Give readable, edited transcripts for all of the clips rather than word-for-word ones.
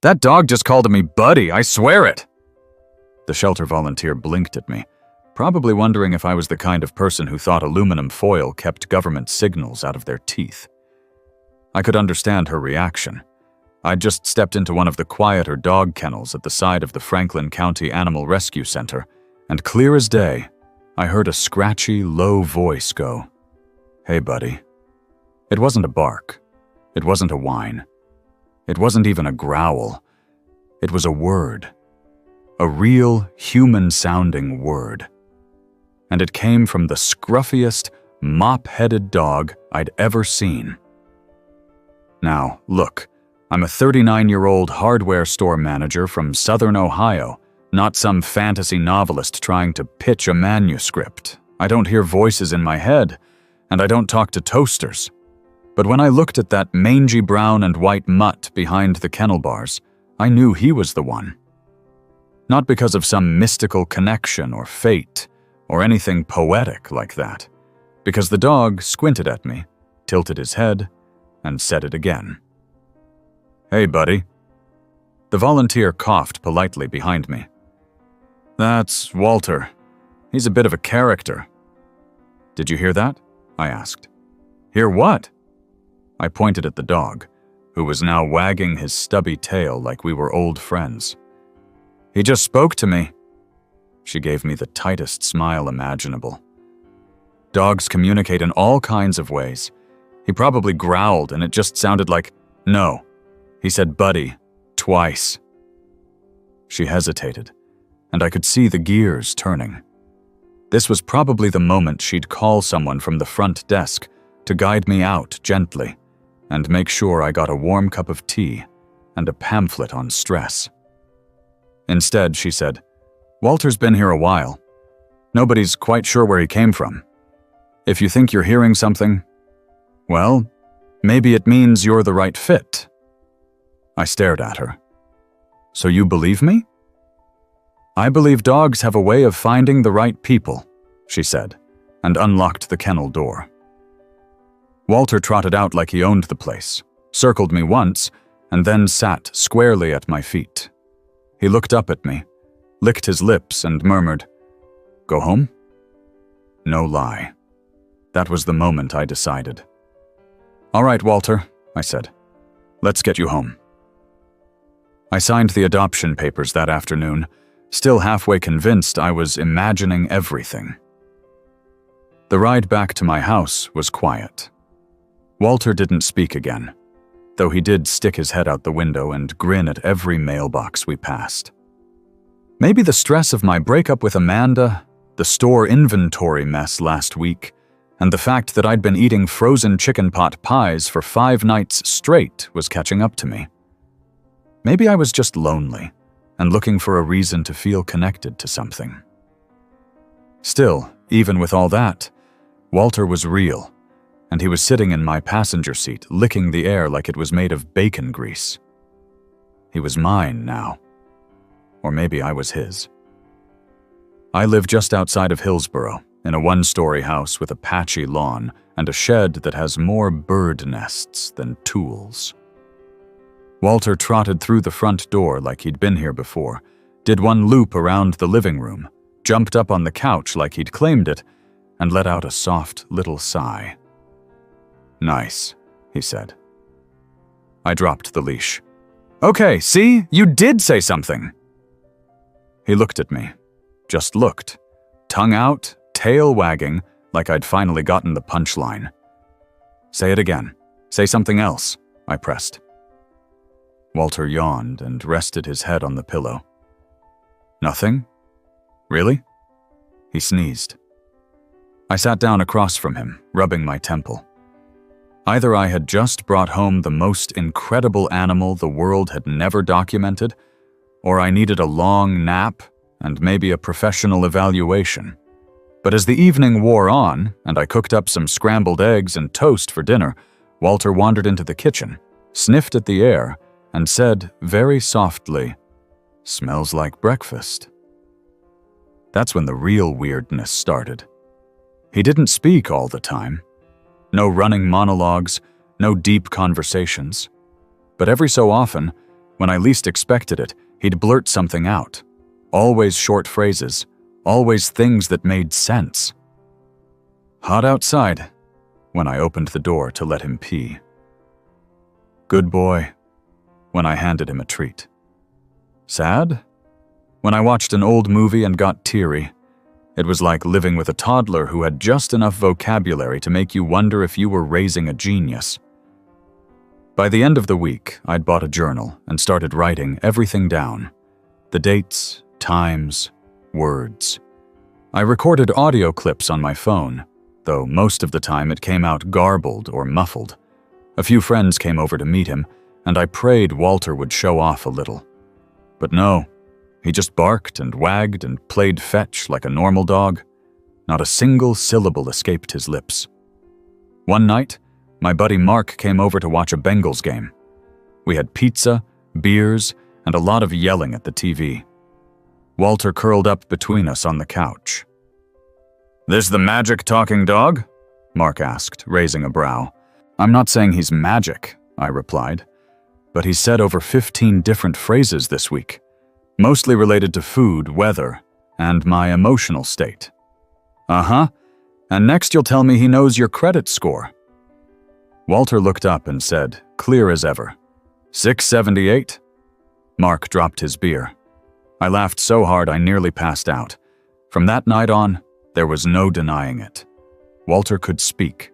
That dog just called me buddy, I swear it! The shelter volunteer blinked at me, probably wondering if I was the kind of person who thought aluminum foil kept government signals out of their teeth. I could understand her reaction. I'd just stepped into one of the quieter dog kennels at the side of the Franklin County Animal Rescue Center, and clear as day, I heard a scratchy, low voice go, "Hey, buddy." It wasn't a bark. It wasn't a whine. It wasn't even a growl. It was a word. A real, human-sounding word. And it came from the scruffiest, mop-headed dog I'd ever seen. Now, look, I'm a 39-year-old hardware store manager from Southern Ohio, not some fantasy novelist trying to pitch a manuscript. I don't hear voices in my head, and I don't talk to toasters. But when I looked at that mangy brown and white mutt behind the kennel bars, I knew he was the one. Not because of some mystical connection or fate, or anything poetic like that, because the dog squinted at me, tilted his head, and said it again. "Hey, buddy." The volunteer coughed politely behind me. "That's Walter. He's a bit of a character." "Did you hear that?" I asked. "Hear what?" I pointed at the dog, who was now wagging his stubby tail like we were old friends. "He just spoke to me." She gave me the tightest smile imaginable. Dogs communicate in all kinds of ways. He probably growled and it just sounded like, "No." He said buddy, twice. She hesitated, and I could see the gears turning. This was probably the moment she'd call someone from the front desk to guide me out gently and make sure I got a warm cup of tea and a pamphlet on stress. Instead, she said, "Walter's been here a while. Nobody's quite sure where he came from. If you think you're hearing something, well, maybe it means you're the right fit." I stared at her. "So you believe me?" "I believe dogs have a way of finding the right people," she said, and unlocked the kennel door. Walter trotted out like he owned the place, circled me once, and then sat squarely at my feet. He looked up at me, licked his lips, and murmured, "Go home?" No lie. That was the moment I decided. "All right, Walter," I said. "Let's get you home." I signed the adoption papers that afternoon, still halfway convinced I was imagining everything. The ride back to my house was quiet. Walter didn't speak again, though he did stick his head out the window and grin at every mailbox we passed. Maybe the stress of my breakup with Amanda, the store inventory mess last week, and the fact that I'd been eating frozen chicken pot pies for 5 nights straight was catching up to me. Maybe I was just lonely and looking for a reason to feel connected to something. Still, even with all that, Walter was real, and he was sitting in my passenger seat, licking the air like it was made of bacon grease. He was mine now. Or maybe I was his. I live just outside of Hillsboro, in a 1-story house with a patchy lawn and a shed that has more bird nests than tools. Walter trotted through the front door like he'd been here before, did one loop around the living room, jumped up on the couch like he'd claimed it, and let out a soft little sigh. "Nice," he said. I dropped the leash. "Okay, see? You did say something." He looked at me. Just looked. Tongue out, tail wagging, like I'd finally gotten the punchline. "Say it again. Say something else," I pressed. Walter yawned and rested his head on the pillow. "Nothing? Really?" He sneezed. I sat down across from him, rubbing my temple. Either I had just brought home the most incredible animal the world had never documented, or I needed a long nap and maybe a professional evaluation. But as the evening wore on, and I cooked up some scrambled eggs and toast for dinner, Walter wandered into the kitchen, sniffed at the air, and said very softly, "Smells like breakfast." That's when the real weirdness started. He didn't speak all the time. No running monologues, no deep conversations. But every so often, When I least expected it, he'd blurt something out. Always short phrases, always things that made sense. Hot outside, when I opened the door to let him pee. Good boy, when I handed him a treat. Sad? When I watched an old movie and got teary. It was like living with a toddler who had just enough vocabulary to make you wonder if you were raising a genius. By the end of the week, I'd bought a journal and started writing everything down. The dates, times, words. I recorded audio clips on my phone, though most of the time it came out garbled or muffled. A few friends came over to meet him, and I prayed Walter would show off a little. But no, he just barked and wagged and played fetch like a normal dog. Not a single syllable escaped his lips. One night, my buddy Mark came over to watch a Bengals game. We had pizza, beers, and a lot of yelling at the TV. Walter curled up between us on the couch. "This the magic talking dog?" Mark asked, raising a brow. "I'm not saying he's magic," I replied, "but he said over 15 different phrases this week, mostly related to food, weather, and my emotional state." "Uh-huh, and next you'll tell me he knows your credit score." Walter looked up and said, clear as ever, 678. Mark dropped his beer. I laughed so hard I nearly passed out. From that night on, there was no denying it. Walter could speak.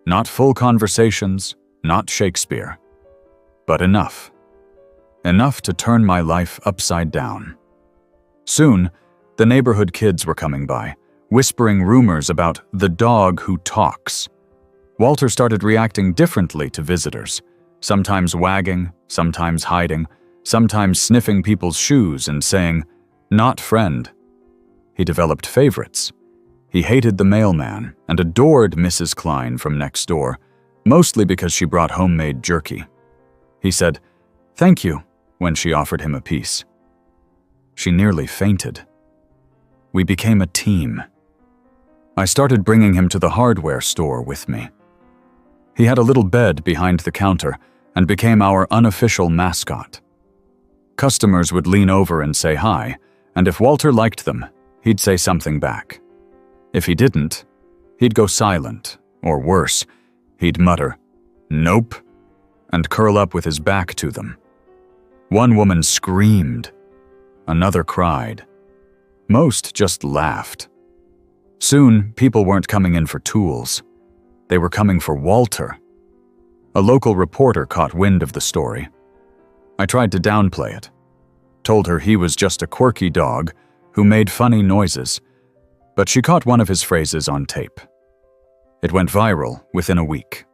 Not full conversations, not Shakespeare, but enough. Enough to turn my life upside down. Soon, the neighborhood kids were coming by, whispering rumors about the dog who talks. Walter started reacting differently to visitors, sometimes wagging, sometimes hiding, sometimes sniffing people's shoes and saying, "Not friend." He developed favorites. He hated the mailman and adored Mrs. Klein from next door, mostly because she brought homemade jerky. He said, "Thank you," when she offered him a piece. She nearly fainted. We became a team. I started bringing him to the hardware store with me. He had a little bed behind the counter and became our unofficial mascot. Customers would lean over and say hi, and if Walter liked them, he'd say something back. If he didn't, he'd go silent, or worse, he'd mutter, "Nope," and curl up with his back to them. One woman screamed. Another cried. Most just laughed. Soon, people weren't coming in for tools. They were coming for Walter. A local reporter caught wind of the story. I tried to downplay it. Told her he was just a quirky dog who made funny noises, but she caught one of his phrases on tape. It went viral within a week.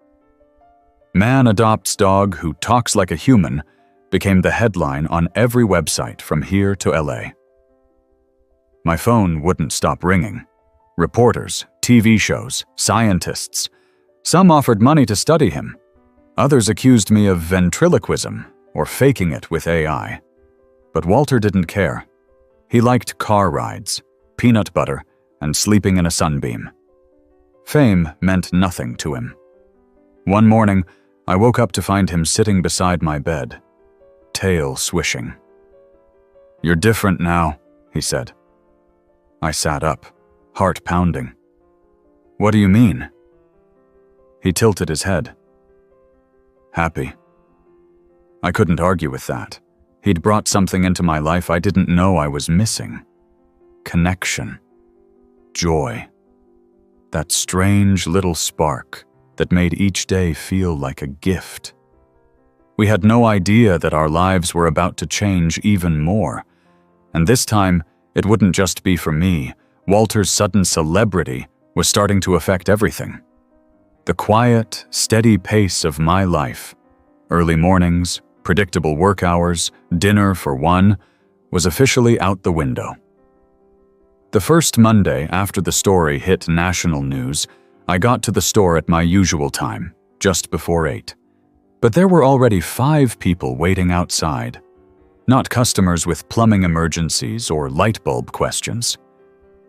"Man adopts dog who talks like a human" became the headline on every website from here to LA. My phone wouldn't stop ringing. Reporters, TV shows, scientists. Some offered money to study him. Others accused me of ventriloquism or faking it with AI. But Walter didn't care. He liked car rides, peanut butter, and sleeping in a sunbeam. Fame meant nothing to him. One morning, I woke up to find him sitting beside my bed, tail swishing. "You're different now," he said. I sat up, heart pounding. "What do you mean?" He tilted his head. "Happy." I couldn't argue with that. He'd brought something into my life I didn't know I was missing. Connection. Joy. That strange little spark that made each day feel like a gift. We had no idea that our lives were about to change even more. And this time, it wouldn't just be for me. Walter's sudden celebrity was starting to affect everything. The quiet, steady pace of my life, early mornings, predictable work hours, dinner for one, was officially out the window. The first Monday after the story hit national news, I got to the store at my usual time, just before 8. But there were already 5 people waiting outside. Not customers with plumbing emergencies or light bulb questions.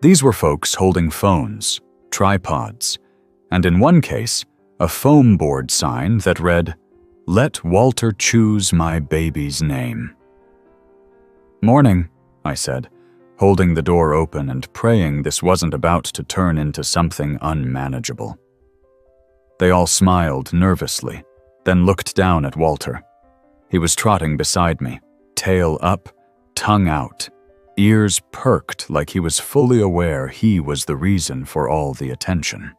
These were folks holding phones, tripods, and in one case, a foam board sign that read, Let Walter choose my baby's name. Morning, I said, holding the door open and praying this wasn't about to turn into something unmanageable. They all smiled nervously, then looked down at Walter. He was trotting beside me, tail up, tongue out, ears perked like he was fully aware he was the reason for all the attention.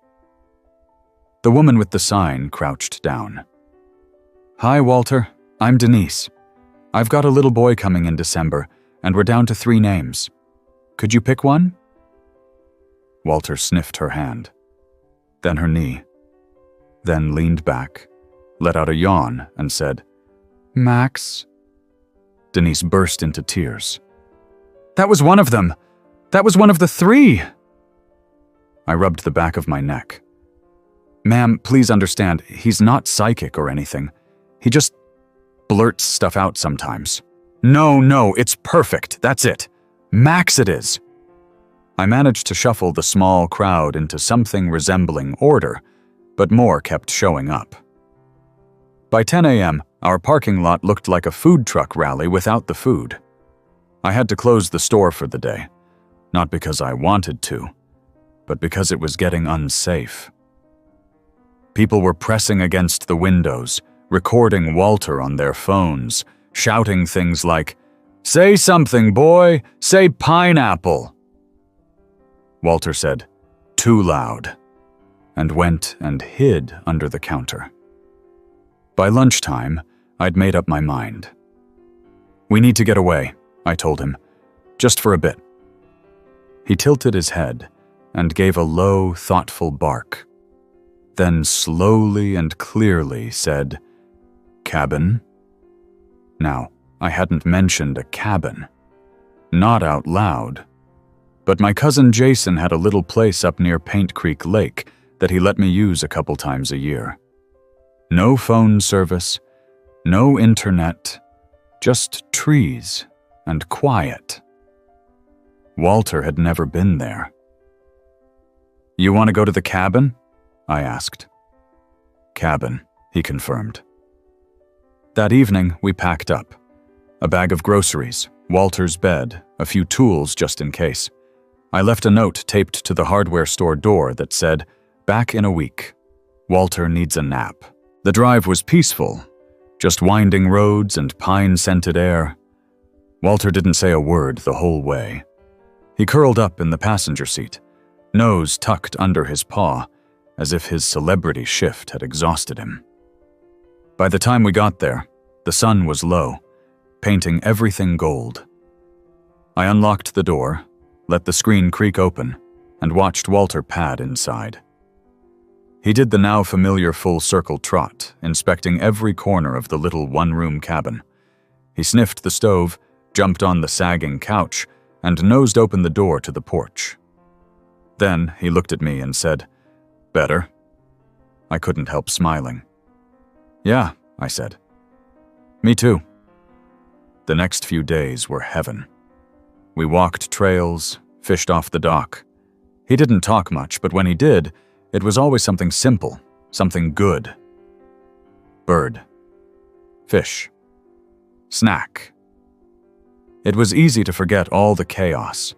The woman with the sign crouched down. Hi, Walter. I'm Denise. I've got a little boy coming in December, and we're down to 3 names. Could you pick one? Walter sniffed her hand, then her knee, then leaned back, let out a yawn, and said, Max. Denise burst into tears. That was one of them. That was one of the 3. I rubbed the back of my neck. Ma'am, please understand, he's not psychic or anything. He just blurts stuff out sometimes. No, it's perfect. That's it. Max it is. I managed to shuffle the small crowd into something resembling order, but more kept showing up. By 10 a.m., our parking lot looked like a food truck rally without the food. I had to close the store for the day, not because I wanted to, but because it was getting unsafe. People were pressing against the windows, recording Walter on their phones, shouting things like, Say something, boy! Say pineapple! Walter said, Too loud, and went and hid under the counter. By lunchtime, I'd made up my mind. We need to get away, I told him, just for a bit. He tilted his head and gave a low, thoughtful bark, then slowly and clearly said, Cabin? Now, I hadn't mentioned a cabin. Not out loud. But my cousin Jason had a little place up near Paint Creek Lake that he let me use a couple times a year. No phone service, no internet, just trees and quiet. Walter had never been there. You want to go to the cabin? I asked. Cabin, he confirmed. That evening, we packed up. A bag of groceries, Walter's bed, a few tools just in case. I left a note taped to the hardware store door that said, Back in a week. Walter needs a nap. The drive was peaceful, just winding roads and pine-scented air. Walter didn't say a word the whole way. He curled up in the passenger seat, nose tucked under his paw, as if his celebrity shift had exhausted him. By the time we got there, the sun was low, painting everything gold. I unlocked the door, let the screen creak open, and watched Walter pad inside. He did the now familiar full-circle trot, inspecting every corner of the little one-room cabin. He sniffed the stove, jumped on the sagging couch, and nosed open the door to the porch. Then he looked at me and said, Better? I couldn't help smiling. Yeah, I said. Me too. The next few days were heaven. We walked trails, fished off the dock. He didn't talk much, but when he did, it was always something simple, something good. Bird. Fish. Snack. It was easy to forget all the chaos,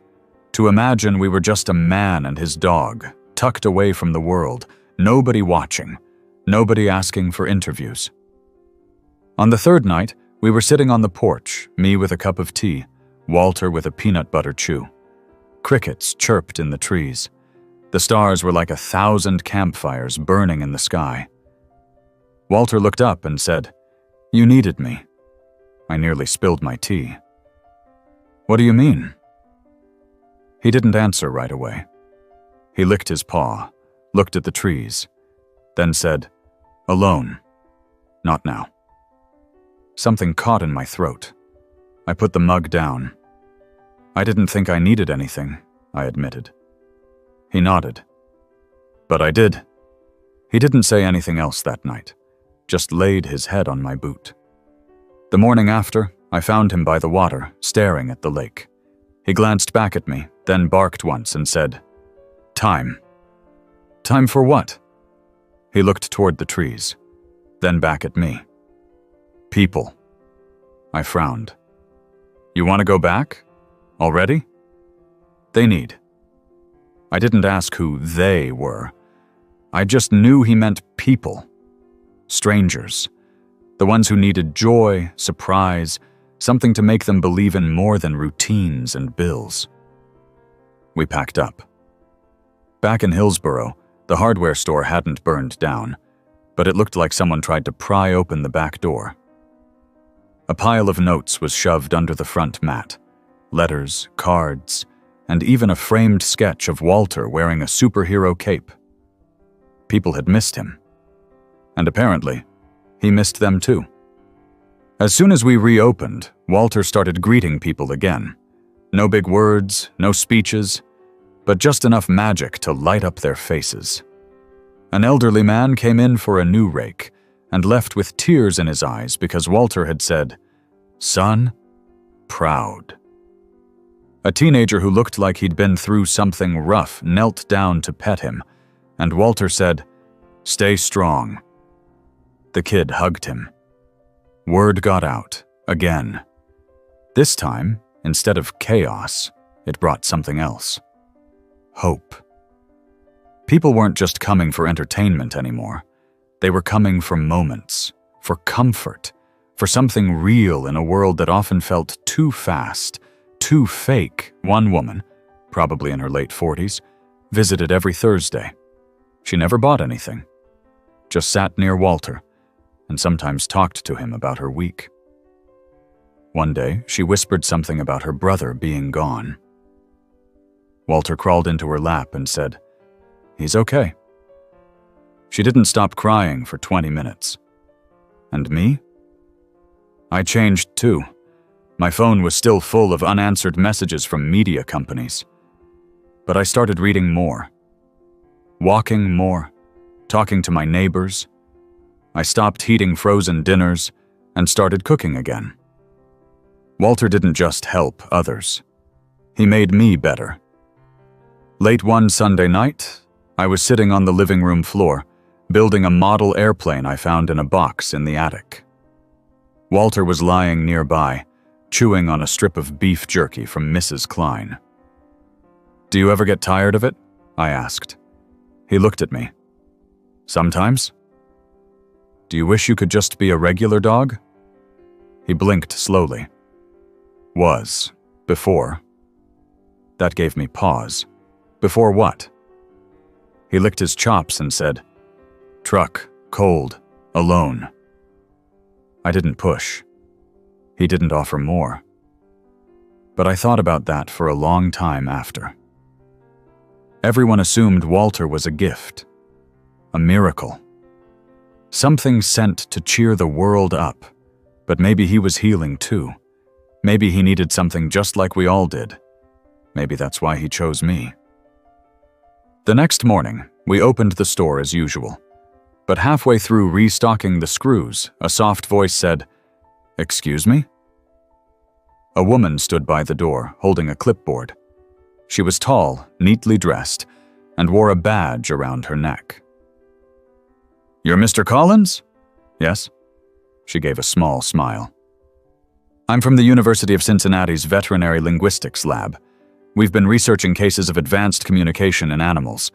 to imagine we were just a man and his dog, tucked away from the world, nobody watching, nobody asking for interviews. On the 3rd night, we were sitting on the porch, me with a cup of tea, Walter with a peanut butter chew. Crickets chirped in the trees. The stars were like 1,000 campfires burning in the sky. Walter looked up and said, You needed me. I nearly spilled my tea. What do you mean? He didn't answer right away. He licked his paw, looked at the trees, then said, Alone. Not now. Something caught in my throat. I put the mug down. I didn't think I needed anything, I admitted. He nodded. But I did. He didn't say anything else that night, just laid his head on my boot. The morning after, I found him by the water, staring at the lake. He glanced back at me, then barked once and said, Time. Time for what? He looked toward the trees, then back at me. People. I frowned. You want to go back? Already? They need. I didn't ask who they were. I just knew he meant people. Strangers. The ones who needed joy, surprise, something to make them believe in more than routines and bills. We packed up. Back in Hillsborough, the hardware store hadn't burned down, but it looked like someone tried to pry open the back door. A pile of notes was shoved under the front mat. Letters, cards, and even a framed sketch of Walter wearing a superhero cape. People had missed him. And apparently, he missed them too. As soon as we reopened, Walter started greeting people again. No big words, no speeches, but just enough magic to light up their faces. An elderly man came in for a new rake and left with tears in his eyes because Walter had said, "Son, proud." A teenager who looked like he'd been through something rough knelt down to pet him, and Walter said, "Stay strong." The kid hugged him. Word got out, again. This time, instead of chaos, it brought something else. Hope. People weren't just coming for entertainment anymore. They were coming for moments, for comfort, for something real in a world that often felt too fast, too fake. One woman, probably in her late 40s, visited every Thursday. She never bought anything, just sat near Walter and sometimes talked to him about her week. One day, she whispered something about her brother being gone. Walter crawled into her lap and said, "He's okay." She didn't stop crying for 20 minutes. And me? I changed too. My phone was still full of unanswered messages from media companies. But I started reading more. Walking more. Talking to my neighbors. I stopped heating frozen dinners and started cooking again. Walter didn't just help others. He made me better. Late one Sunday night, I was sitting on the living room floor, building a model airplane I found in a box in the attic. Walter was lying nearby, chewing on a strip of beef jerky from Mrs. Klein. "Do you ever get tired of it?" I asked. He looked at me. "Sometimes." "Do you wish you could just be a regular dog?" He blinked slowly. "Was. Before." That gave me pause. Before what? He licked his chops and said, "Truck, cold, alone." I didn't push. He didn't offer more. But I thought about that for a long time after. Everyone assumed Walter was a gift, a miracle, something sent to cheer the world up, but maybe he was healing too. Maybe he needed something just like we all did. Maybe that's why he chose me. The next morning, we opened the store as usual. But halfway through restocking the screws, a soft voice said, "Excuse me?" A woman stood by the door, holding a clipboard. She was tall, neatly dressed, and wore a badge around her neck. "You're Mr. Collins?" "Yes." She gave a small smile. "I'm from the University of Cincinnati's Veterinary Linguistics Lab. We've been researching cases of advanced communication in animals,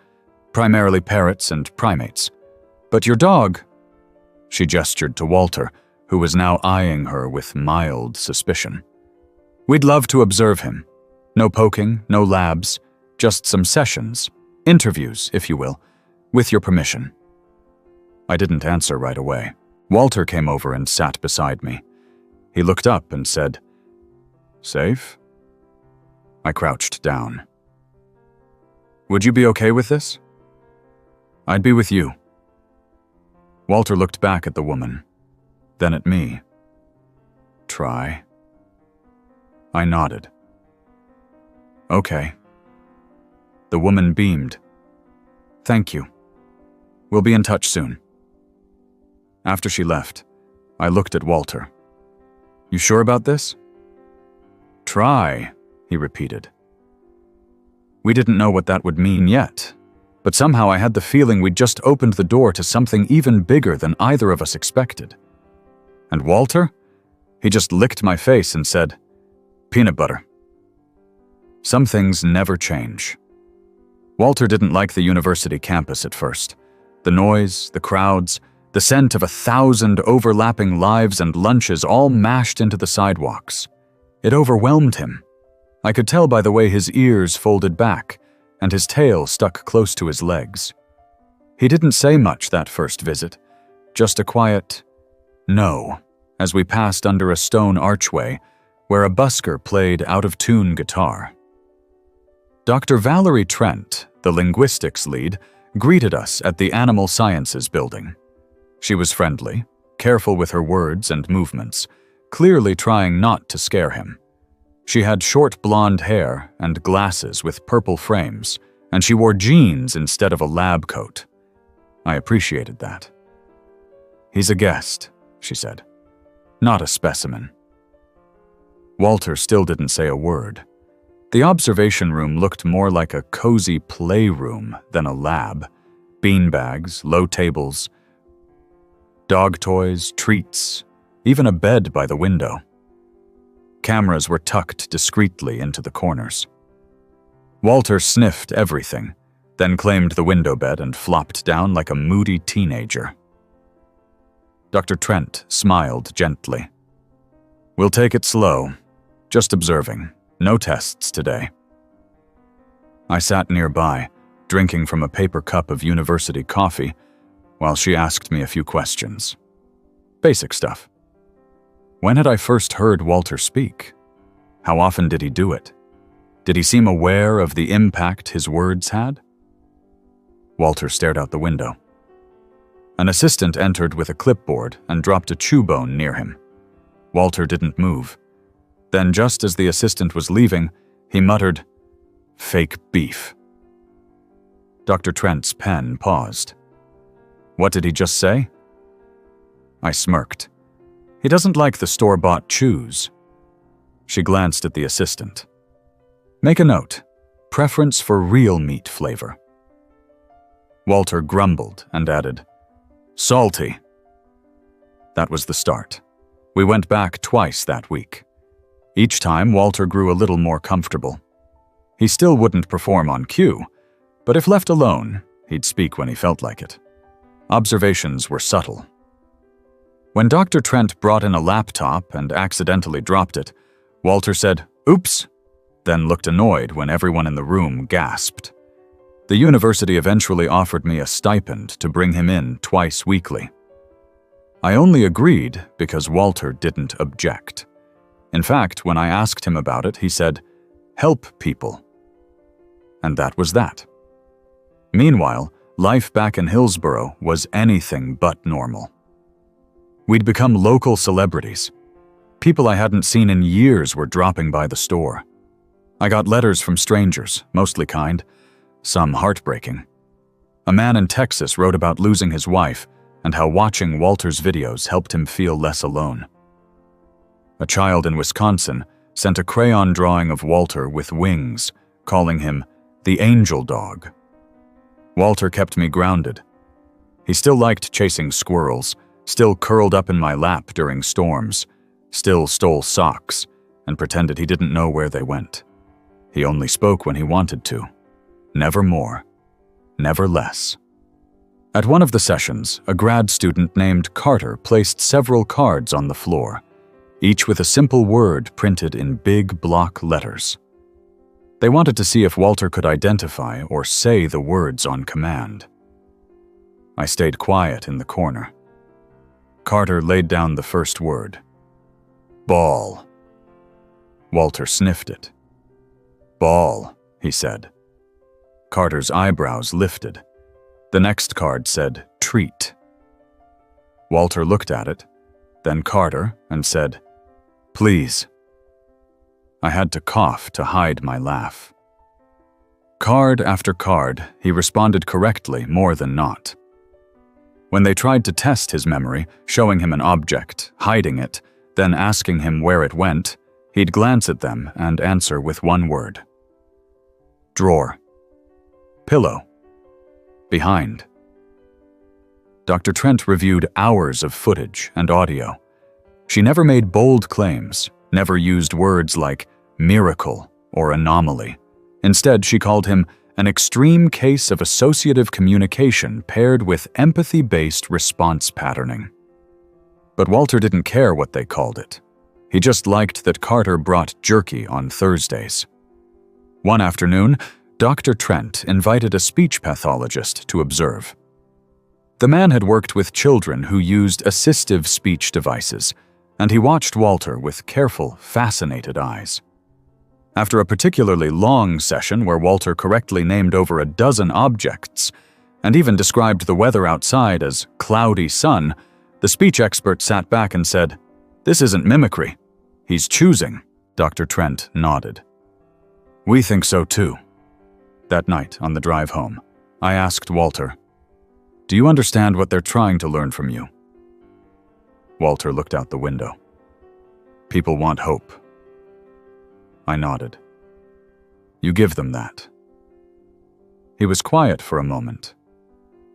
primarily parrots and primates. But your dog..." She gestured to Walter, who was now eyeing her with mild suspicion. "We'd love to observe him. No poking, no labs, just some sessions, interviews, if you will, with your permission." I didn't answer right away. Walter came over and sat beside me. He looked up and said, "Safe?" I crouched down. "Would you be okay with this?" "I'd be with you." Walter looked back at the woman, then at me. "Try?" I nodded. "Okay." The woman beamed. "Thank you. We'll be in touch soon." After she left, I looked at Walter. "You sure about this?" "Try," he repeated. We didn't know what that would mean yet, but somehow I had the feeling we'd just opened the door to something even bigger than either of us expected. And Walter? He just licked my face and said, "Peanut butter." Some things never change. Walter didn't like the university campus at first. The noise, the crowds, the scent of 1,000 overlapping lives and lunches all mashed into the sidewalks. It overwhelmed him. I could tell by the way his ears folded back and his tail stuck close to his legs. He didn't say much that first visit, just a quiet no as we passed under a stone archway where a busker played out-of-tune guitar. Dr. Valerie Trent, the linguistics lead, greeted us at the Animal Sciences building. She was friendly, careful with her words and movements, clearly trying not to scare him. She had short blonde hair and glasses with purple frames, and she wore jeans instead of a lab coat. I appreciated that. "He's a guest," she said. "Not a specimen." Walter still didn't say a word. The observation room looked more like a cozy playroom than a lab. Beanbags, low tables, dog toys, treats, even a bed by the window. Cameras were tucked discreetly into the corners. Walter sniffed everything, then claimed the window bed and flopped down like a moody teenager. Dr. Trent smiled gently. "We'll take it slow, just observing. No tests today." I sat nearby, drinking from a paper cup of university coffee, while she asked me a few questions. Basic stuff. When had I first heard Walter speak? How often did he do it? Did he seem aware of the impact his words had? Walter stared out the window. An assistant entered with a clipboard and dropped a chew bone near him. Walter didn't move. Then, just as the assistant was leaving, he muttered, "Fake beef." Dr. Trent's pen paused. "What did he just say?" I smirked. "He doesn't like the store-bought chews." She glanced at the assistant. "Make a note. Preference for real meat flavor." Walter grumbled and added, "Salty." That was the start. We went back twice that week. Each time, Walter grew a little more comfortable. He still wouldn't perform on cue, but if left alone, he'd speak when he felt like it. Observations were subtle. When Dr. Trent brought in a laptop and accidentally dropped it, Walter said, "Oops," then looked annoyed when everyone in the room gasped. The university eventually offered me a stipend to bring him in twice weekly. I only agreed because Walter didn't object. In fact, when I asked him about it, he said, "Help people." And that was that. Meanwhile, life back in Hillsborough was anything but normal. We'd become local celebrities. People I hadn't seen in years were dropping by the store. I got letters from strangers, mostly kind, some heartbreaking. A man in Texas wrote about losing his wife and how watching Walter's videos helped him feel less alone. A child in Wisconsin sent a crayon drawing of Walter with wings, calling him the angel dog. Walter kept me grounded. He still liked chasing squirrels, still curled up in my lap during storms, still stole socks, and pretended he didn't know where they went. He only spoke when he wanted to. Never more. Never less. At one of the sessions, a grad student named Carter placed several cards on the floor, each with a simple word printed in big block letters. They wanted to see if Walter could identify or say the words on command. I stayed quiet in the corner. Carter laid down the first word. Ball. Walter sniffed it. Ball, he said. Carter's eyebrows lifted. The next card said, treat. Walter looked at it, then Carter, and said, please. I had to cough to hide my laugh. Card after card, he responded correctly more than not. When they tried to test his memory, showing him an object, hiding it, then asking him where it went, he'd glance at them and answer with one word. Drawer. Pillow. Behind. Dr. Trent reviewed hours of footage and audio. She never made bold claims, never used words like miracle or anomaly. Instead, she called him an extreme case of associative communication paired with empathy-based response patterning. But Walter didn't care what they called it. He just liked that Carter brought jerky on Thursdays. One afternoon, Dr. Trent invited a speech pathologist to observe. The man had worked with children who used assistive speech devices, and he watched Walter with careful, fascinated eyes. After a particularly long session where Walter correctly named over a dozen objects and even described the weather outside as cloudy sun, the speech expert sat back and said, "This isn't mimicry. He's choosing." Dr. Trent nodded. "We think so too." That night, on the drive home, I asked Walter, "Do you understand what they're trying to learn from you?" Walter looked out the window. "People want hope." I nodded. "You give them that." He was quiet for a moment,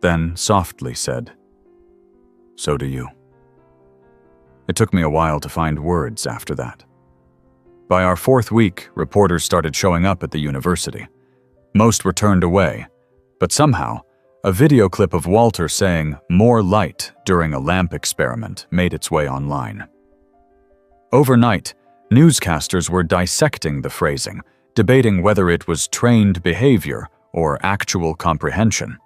then softly said, "So do you." It took me a while to find words after that. By our 4th week, reporters started showing up at the university. Most were turned away, but somehow, a video clip of Walter saying "more light" during a lamp experiment made its way online. Overnight, newscasters were dissecting the phrasing, debating whether it was trained behavior or actual comprehension.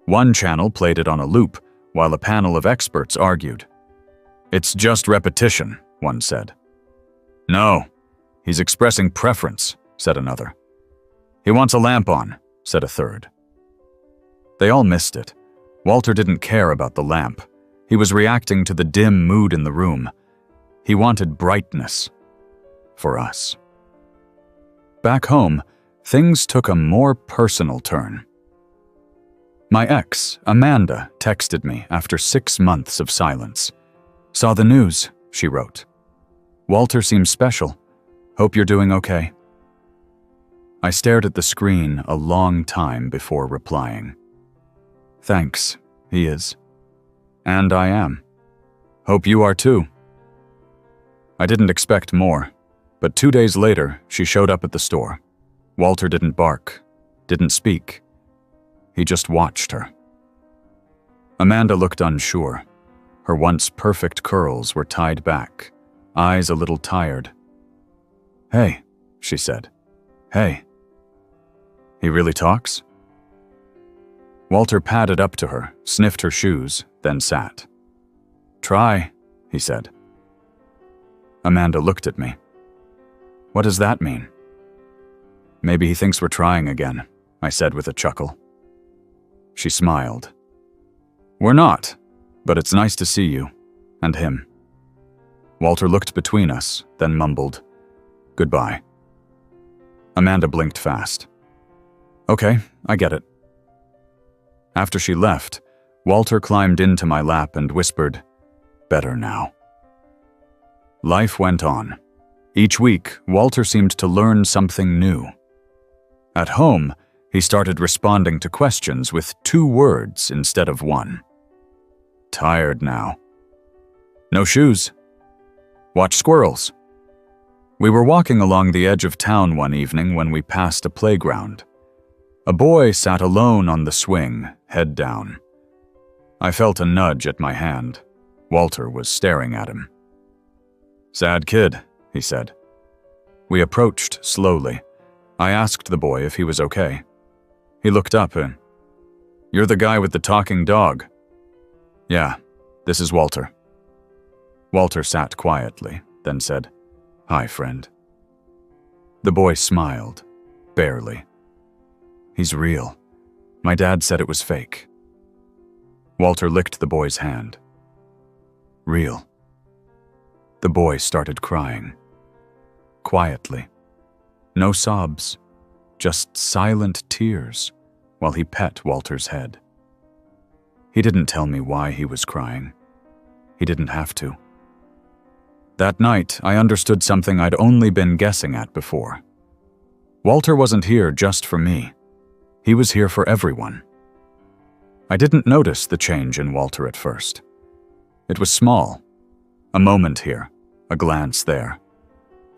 One channel played it on a loop, while a panel of experts argued. "It's just repetition," one said. "No, he's expressing preference," said another. "He wants a lamp on," said a third. They all missed it. Walter didn't care about the lamp. He was reacting to the dim mood in the room. He wanted brightness. For us. Back home, things took a more personal turn. My ex, Amanda, texted me after 6 months of silence. "Saw the news," she wrote. "Walter seems special. Hope you're doing okay." I stared at the screen a long time before replying. "Thanks, he is. And I am. Hope you are too." I didn't expect more, but 2 days later, she showed up at the store. Walter didn't bark, didn't speak. He just watched her. Amanda looked unsure. Her once perfect curls were tied back, eyes a little tired. "Hey," she said. "Hey." "He really talks?" Walter padded up to her, sniffed her shoes, then sat. "Try," he said. Amanda looked at me. "What does that mean?" "Maybe he thinks we're trying again," I said with a chuckle. She smiled. "We're not, but it's nice to see you, and him." Walter looked between us, then mumbled, "Goodbye." Amanda blinked fast. "Okay, I get it." After she left, Walter climbed into my lap and whispered, "Better now." Life went on. Each week, Walter seemed to learn something new. At home, he started responding to questions with 2 words instead of 1. "Tired now." "No shoes." "Watch squirrels." We were walking along the edge of town one evening when we passed a playground. A boy sat alone on the swing, head down. I felt a nudge at my hand. Walter was staring at him. "Sad kid," he said. We approached slowly. I asked the boy if he was okay. He looked up and, "You're the guy with the talking dog." "Yeah, this is Walter." Walter sat quietly, then said, "Hi, friend." The boy smiled, barely. "He's real. My dad said it was fake." Walter licked the boy's hand. "Real." The boy started crying. Quietly. No sobs, just silent tears while he pet Walter's head. He didn't tell me why he was crying. He didn't have to. That night, I understood something I'd only been guessing at before. Walter wasn't here just for me. He was here for everyone. I didn't notice the change in Walter at first. It was small. A moment here, a glance there.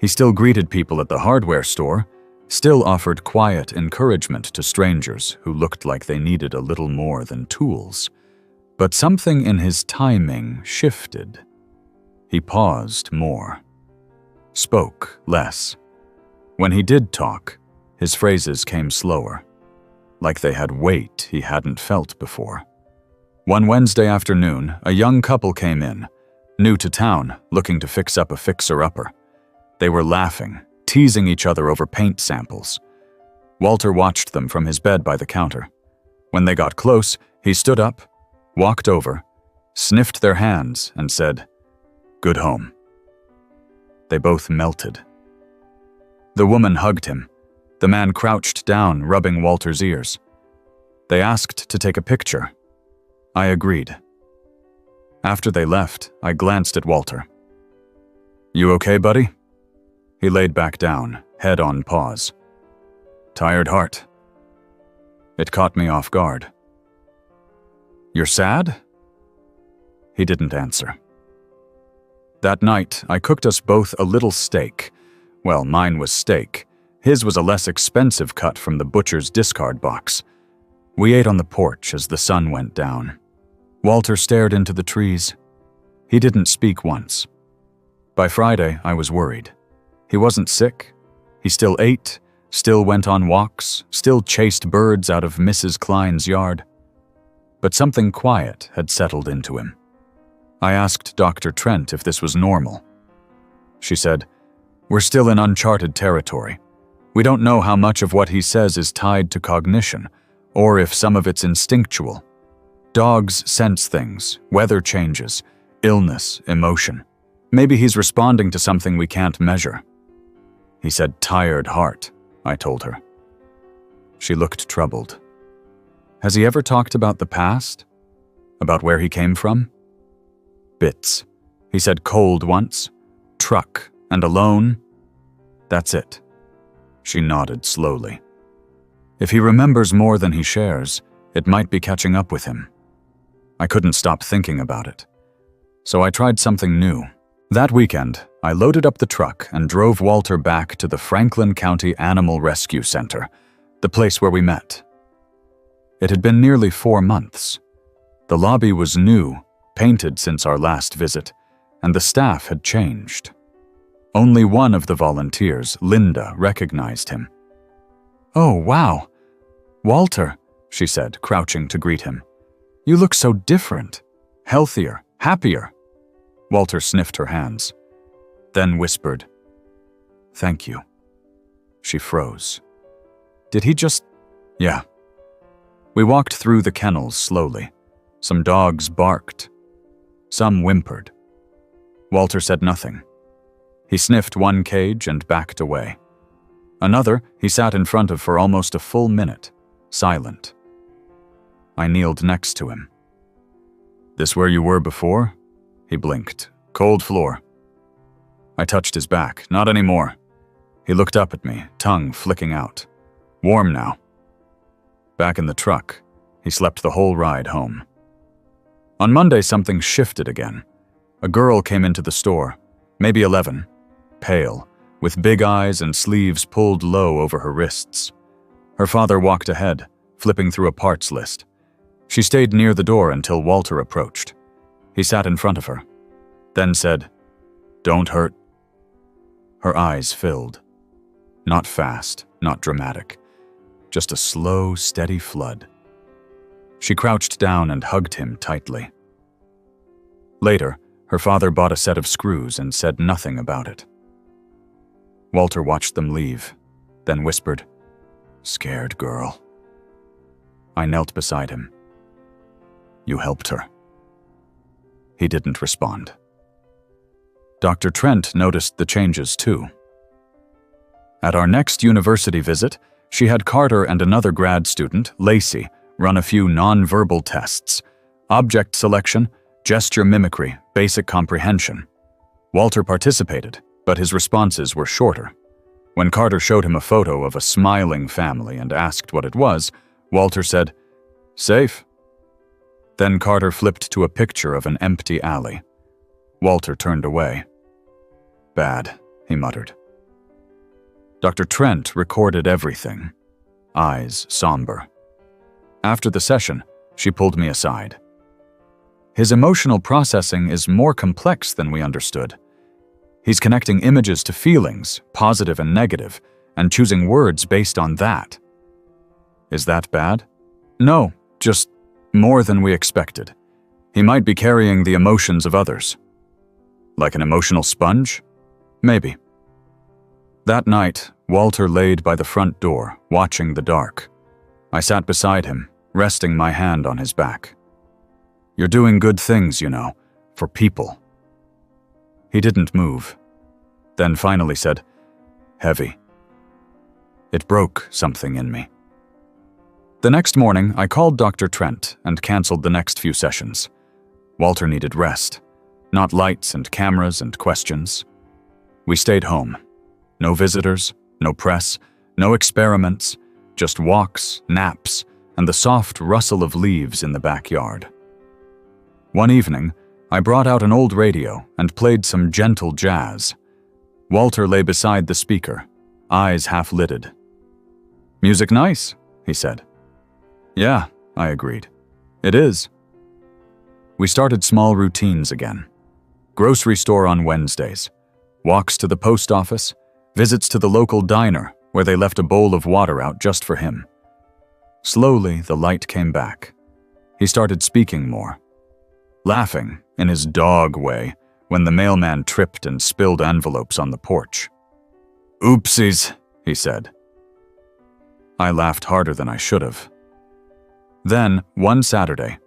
He still greeted people at the hardware store, still offered quiet encouragement to strangers who looked like they needed a little more than tools. But something in his timing shifted. He paused more, spoke less. When he did talk, his phrases came slower, like they had weight he hadn't felt before. One Wednesday afternoon, a young couple came in, new to town, looking to fix up a fixer-upper. They were laughing, teasing each other over paint samples. Walter watched them from his bed by the counter. When they got close, he stood up, walked over, sniffed their hands, and said, "Good home." They both melted. The woman hugged him. The man crouched down, rubbing Walter's ears. They asked to take a picture. I agreed. After they left, I glanced at Walter. "You okay, buddy?" He laid back down, head on paws. "Tired heart." It caught me off guard. "You're sad?" He didn't answer. That night, I cooked us both a little steak. Well, mine was steak. His was a less expensive cut from the butcher's discard box. We ate on the porch as the sun went down. Walter stared into the trees. He didn't speak once. By Friday, I was worried. He wasn't sick. He still ate, still went on walks, still chased birds out of Mrs. Klein's yard. But something quiet had settled into him. I asked Dr. Trent if this was normal. She said, "We're still in uncharted territory. We don't know how much of what he says is tied to cognition, or if some of it's instinctual. Dogs sense things, weather changes, illness, emotion. Maybe he's responding to something we can't measure." He said, "Tired heart," I told her. She looked troubled. Has he ever talked about the past? About where he came from? Bits. He said cold once, truck, and alone. That's it. She nodded slowly. If he remembers more than he shares, it might be catching up with him. I couldn't stop thinking about it. So I tried something new. That weekend, I loaded up the truck and drove Walter back to the Franklin County Animal Rescue Center, the place where we met. It had been nearly 4 months. The lobby was new, painted since our last visit, and the staff had changed. Only one of the volunteers, Linda, recognized him. "Oh, wow. Walter," she said, crouching to greet him. "You look so different. Healthier, happier." Walter sniffed her hands, then whispered, "Thank you." She froze. Did he just... Yeah. We walked through the kennels slowly. Some dogs barked. Some whimpered. Walter said nothing. He sniffed one cage and backed away. Another he sat in front of for almost a full minute, silent. I kneeled next to him. "This where you were before?" He blinked. "Cold floor." I touched his back. "Not anymore." He looked up at me, tongue flicking out. "Warm now." Back in the truck, he slept the whole ride home. On Monday, something shifted again. A girl came into the store, maybe 11, pale, with big eyes and sleeves pulled low over her wrists. Her father walked ahead, flipping through a parts list. She stayed near the door until Walter approached. He sat in front of her, then said, "Don't hurt." Her eyes filled. Not fast, not dramatic. Just a slow, steady flood. She crouched down and hugged him tightly. Later, her father bought a set of screws and said nothing about it. Walter watched them leave, then whispered, "Scared girl." I knelt beside him. "You helped her." He didn't respond. Dr. Trent noticed the changes too. At our next university visit, she had Carter and another grad student, Lacey, run a few non-verbal tests: object selection, gesture mimicry, basic comprehension. Walter participated, but his responses were shorter. When Carter showed him a photo of a smiling family and asked what it was, Walter said, "Safe." Then Carter flipped to a picture of an empty alley. Walter turned away. "Bad," he muttered. Dr. Trent recorded everything, eyes somber. After the session, she pulled me aside. "His emotional processing is more complex than we understood. He's connecting images to feelings, positive and negative, and choosing words based on that." "Is that bad?" "No, just more than we expected. He might be carrying the emotions of others." "Like an emotional sponge?" "Maybe." That night, Walter laid by the front door, watching the dark. I sat beside him, resting my hand on his back. "You're doing good things, you know, for people." He didn't move, then finally said, "Heavy." It broke something in me. The next morning, I called Dr. Trent and canceled the next few sessions. Walter needed rest, not lights and cameras and questions. We stayed home. No visitors, no press, no experiments, just walks, naps, and the soft rustle of leaves in the backyard. One evening, I brought out an old radio and played some gentle jazz. Walter lay beside the speaker, eyes half-lidded. "Music nice," he said. "Yeah," I agreed. "It is." We started small routines again. Grocery store on Wednesdays, walks to the post office, visits to the local diner where they left a bowl of water out just for him. Slowly, the light came back. He started speaking more, laughing in his dog way when the mailman tripped and spilled envelopes on the porch. "Oopsies," he said. I laughed harder than I should have. Then, one Saturday,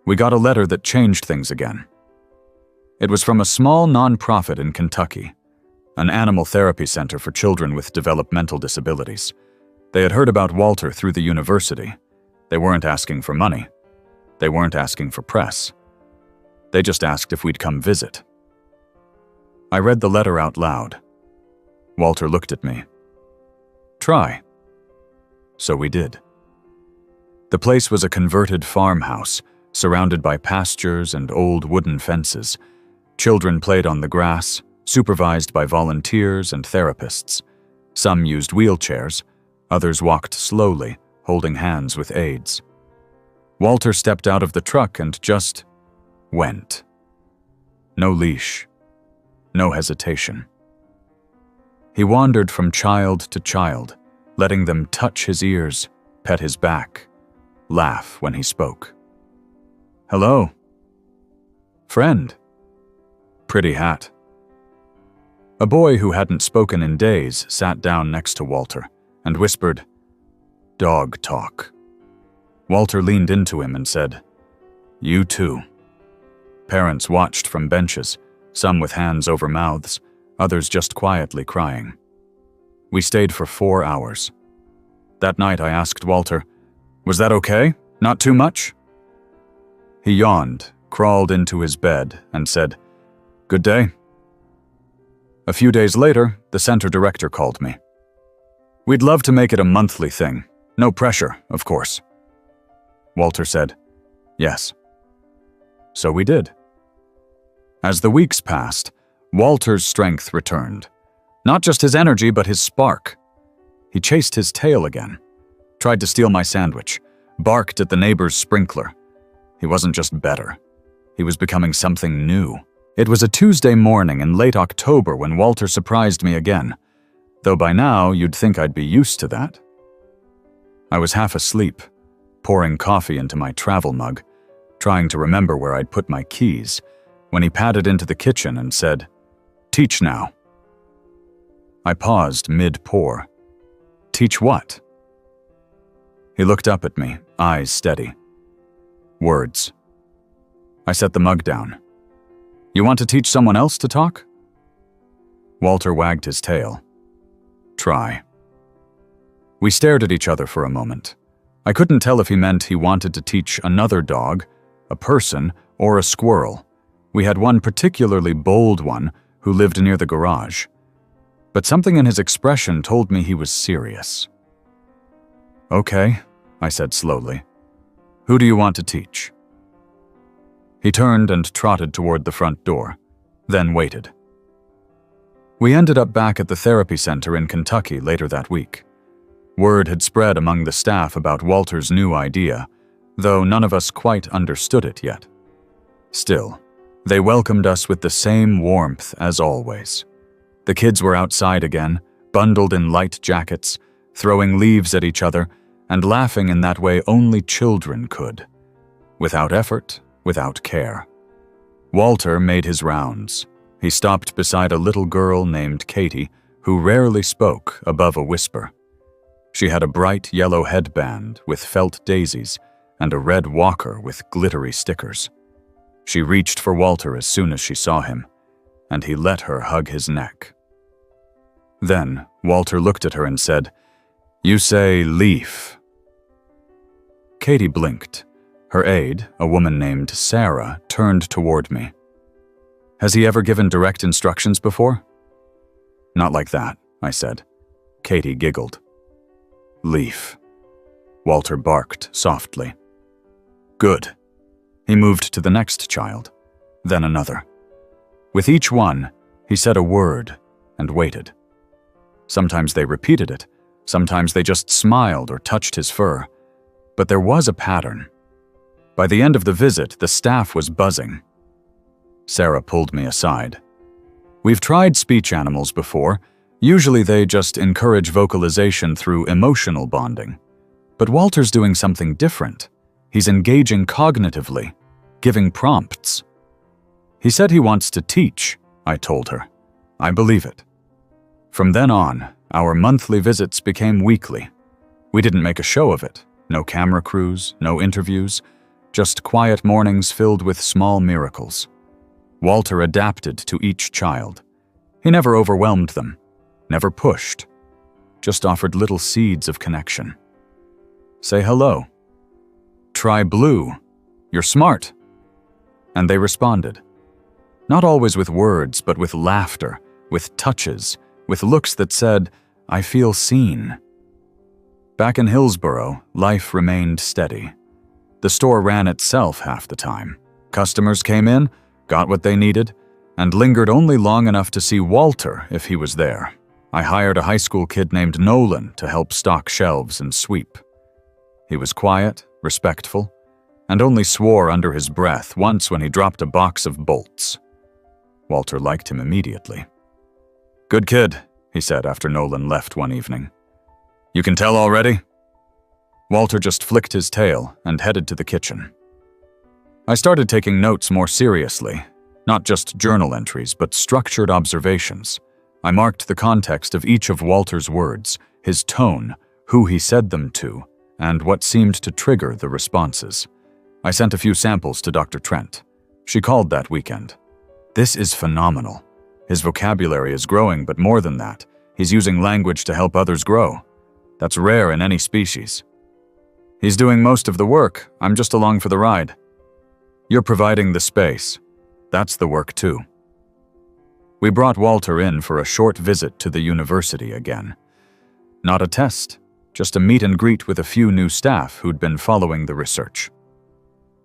we got a letter that changed things again. It was from a small nonprofit in Kentucky, an animal therapy center for children with developmental disabilities. They had heard about Walter through the university. They weren't asking for money. They weren't asking for press. They just asked if we'd come visit. I read the letter out loud. Walter looked at me. "Try." So we did. The place was a converted farmhouse, surrounded by pastures and old wooden fences. Children played on the grass, supervised by volunteers and therapists. Some used wheelchairs, others walked slowly, holding hands with aides. Walter stepped out of the truck and just went. No leash, no hesitation. He wandered from child to child, letting them touch his ears, pet his back, laugh when he spoke. "Hello." "Friend." "Pretty hat." A boy who hadn't spoken in days sat down next to Walter and whispered, "Dog talk." Walter leaned into him and said, "You too." Parents watched from benches, some with hands over mouths, others just quietly crying. We stayed for 4 hours. That night I asked Walter, "Was that okay? Not too much?" He yawned, crawled into his bed, and said, "Good day." A few days later, the center director called me. "We'd love to make it a monthly thing. No pressure, of course." Walter said, "Yes." So we did. As the weeks passed, Walter's strength returned. Not just his energy, but his spark. He chased his tail again, tried to steal my sandwich, barked at the neighbor's sprinkler. He wasn't just better. He was becoming something new. It was a Tuesday morning in late October when Walter surprised me again, though by now you'd think I'd be used to that. I was half asleep, pouring coffee into my travel mug, trying to remember where I'd put my keys, when he padded into the kitchen and said, "Teach now." I paused mid-pour. "Teach what?" He looked up at me, eyes steady. "Words." I set the mug down. "You want to teach someone else to talk?" Walter wagged his tail. "Try." We stared at each other for a moment. I couldn't tell if he meant he wanted to teach another dog, a person, or a squirrel. We had one particularly bold one who lived near the garage. But something in his expression told me he was serious. "Okay," I said slowly. "Who do you want to teach?" He turned and trotted toward the front door. then waited. We ended up back at the therapy center in Kentucky later that week. Word had spread among the staff about Walter's new idea, though none of us quite understood it yet. Still, they welcomed us with the same warmth as always. The kids were outside again, bundled in light jackets, throwing leaves at each other, and laughing in that way only children could. Without effort, without care. Walter made his rounds. He stopped beside a little girl named Katie, who rarely spoke above a whisper. She had a bright yellow headband with felt daisies and a red walker with glittery stickers. She reached for Walter as soon as she saw him, and he let her hug his neck. Then Walter looked at her and said, "You say leaf." Katie blinked. Her aide, a woman named Sarah, turned toward me. "Has he ever given direct instructions before?" "Not like that," I said. Katie giggled. "Leaf." Walter barked softly. "Good." He moved to the next child, then another. With each one, he said a word and waited. Sometimes they repeated it, sometimes they just smiled or touched his fur, but there was a pattern. By the end of the visit, the staff was buzzing. Sarah pulled me aside. "We've tried speech animals before. Usually they just encourage vocalization through emotional bonding. But Walter's doing something different. He's engaging cognitively, giving prompts." "He said he wants to teach," I told her. "I believe it." From then on, our monthly visits became weekly. We didn't make a show of it. No camera crews, no interviews, just quiet mornings filled with small miracles. Walter adapted to each child. He never overwhelmed them, never pushed, just offered little seeds of connection. "Say hello." "Try blue. You're smart." And they responded. Not always with words, but with laughter, with touches, with looks that said, "I feel seen." Back in Hillsborough, life remained steady. The store ran itself half the time. Customers came in, got what they needed, and lingered only long enough to see Walter if he was there. I hired a high school kid named Nolan to help stock shelves and sweep. He was quiet, respectful, and only swore under his breath once when he dropped a box of bolts. Walter liked him immediately. "Good kid," he said after Nolan left one evening. "You can tell already?" Walter just flicked his tail and headed to the kitchen. I started taking notes more seriously, not just journal entries, but structured observations. I marked the context of each of Walter's words, his tone, who he said them to, and what seemed to trigger the responses. I sent a few samples to Dr. Trent. She called that weekend. "This is phenomenal. His vocabulary is growing, but more than that, he's using language to help others grow. That's rare in any species." "He's doing most of the work. I'm just along for the ride." "You're providing the space. That's the work too." We brought Walter in for a short visit to the university again. Not a test, just a meet and greet with a few new staff who'd been following the research.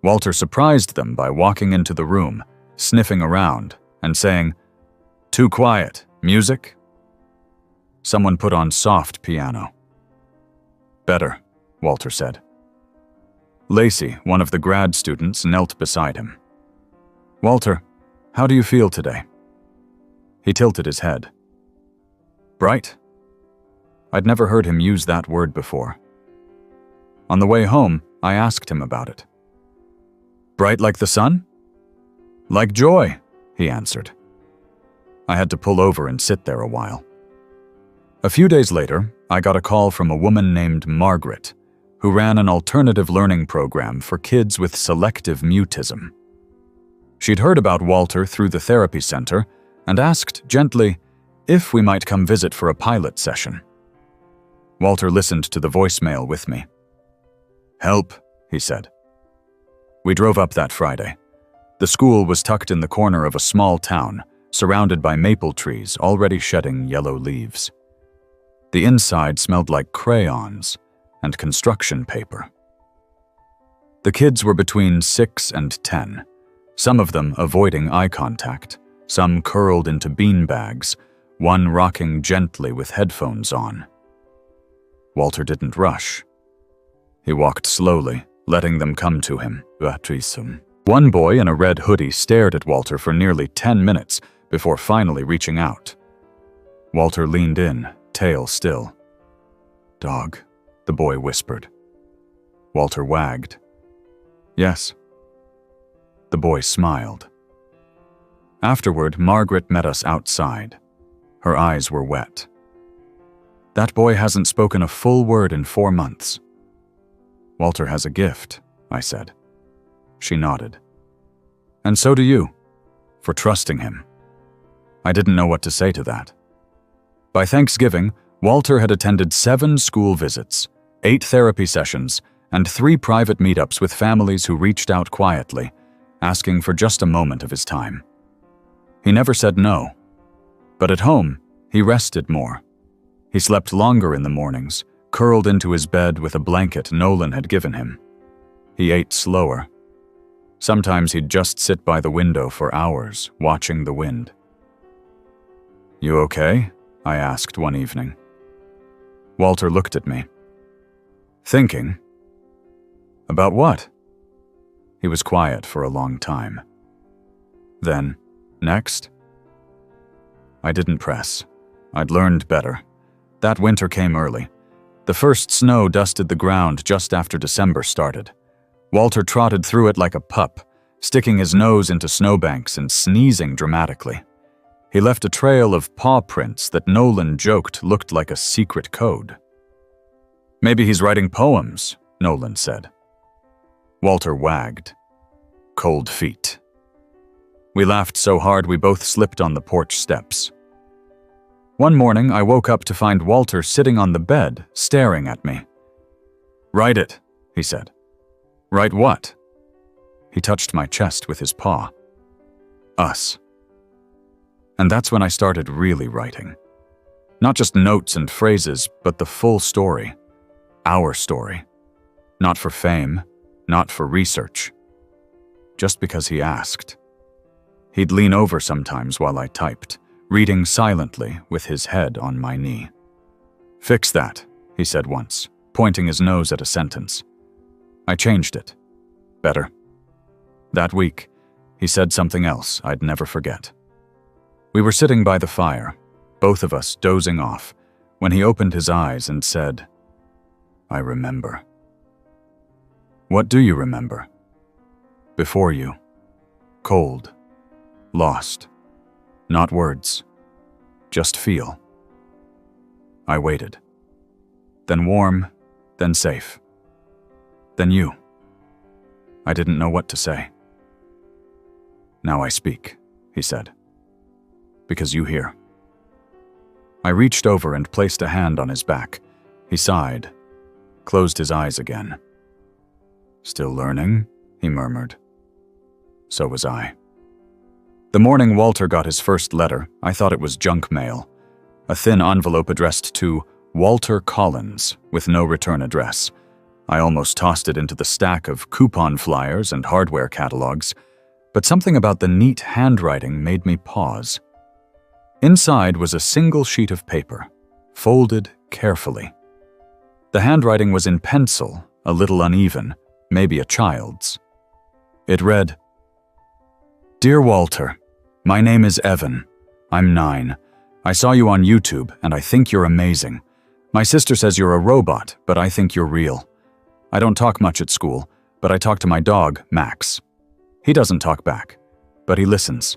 Walter surprised them by walking into the room, sniffing around, and saying, "Too quiet. Music?" Someone put on soft piano. "Better," Walter said. Lacey, one of the grad students, knelt beside him. "Walter, how do you feel today?" He tilted his head. "Bright?" I'd never heard him use that word before. On the way home, I asked him about it. "Bright like the sun?" "Like joy," he answered. I had to pull over and sit there a while. A few days later, I got a call from a woman named Margaret, who ran an alternative learning program for kids with selective mutism. She'd heard about Walter through the therapy center and asked gently if we might come visit for a pilot session. Walter listened to the voicemail with me. "Help," he said. We drove up that Friday. The school was tucked in the corner of a small town, surrounded by maple trees already shedding yellow leaves. The inside smelled like crayons and construction paper. The kids were between 6 and 10, some of them avoiding eye contact, some curled into beanbags, one rocking gently with headphones on. Walter didn't rush. He walked slowly, letting them come to him. One boy in a red hoodie stared at Walter for nearly 10 minutes before finally reaching out. Walter leaned in, tail still. "Dog," the boy whispered. Walter wagged. "Yes." The boy smiled. Afterward, Margaret met us outside. Her eyes were wet. "That boy hasn't spoken a full word in 4 months." "Walter has a gift," I said. She nodded. "And so do you, for trusting him." I didn't know what to say to that. By Thanksgiving, Walter had attended 7 school visits, 8 therapy sessions, and 3 private meetups with families who reached out quietly, asking for just a moment of his time. He never said no. But at home, he rested more. He slept longer in the mornings, curled into his bed with a blanket Nolan had given him. He ate slower. Sometimes he'd just sit by the window for hours, watching the wind. "You okay?" I asked one evening. Walter looked at me. "Thinking." "About what?" He was quiet for a long time. Then, "Next?" I didn't press. I'd learned better. That winter came early. The first snow dusted the ground just after December started. Walter trotted through it like a pup, sticking his nose into snowbanks and sneezing dramatically. He left a trail of paw prints that Nolan joked looked like a secret code. "Maybe he's writing poems," Nolan said. Walter wagged. "Cold feet." We laughed so hard we both slipped on the porch steps. One morning, I woke up to find Walter sitting on the bed, staring at me. "Write it," he said. "Write what?" He touched my chest with his paw. "Us." And that's when I started really writing. Not just notes and phrases, but the full story. Our story. Not for fame, not for research. Just because he asked. He'd lean over sometimes while I typed, reading silently with his head on my knee. "Fix that," he said once, pointing his nose at a sentence. I changed it. Better. That week, he said something else I'd never forget. We were sitting by the fire, both of us dozing off, when he opened his eyes and said, "I remember." "What do you remember?" "Before you. Cold. Lost. Not words. Just feel." I waited. Then warm, then safe. Then you. I didn't know what to say. "Now I speak," he said. "Because you hear." I reached over and placed a hand on his back. He sighed, closed his eyes again. "Still learning?" he murmured. So was I. The morning Walter got his first letter, I thought it was junk mail. A thin envelope addressed to Walter Collins, with no return address. I almost tossed it into the stack of coupon flyers and hardware catalogs, but something about the neat handwriting made me pause. Inside was a single sheet of paper, folded carefully. The handwriting was in pencil, a little uneven, maybe a child's. It read, "Dear Walter, my name is Evan. I'm 9. I saw you on YouTube, and I think you're amazing. My sister says you're a robot, but I think you're real. I don't talk much at school, but I talk to my dog, Max. He doesn't talk back, but he listens.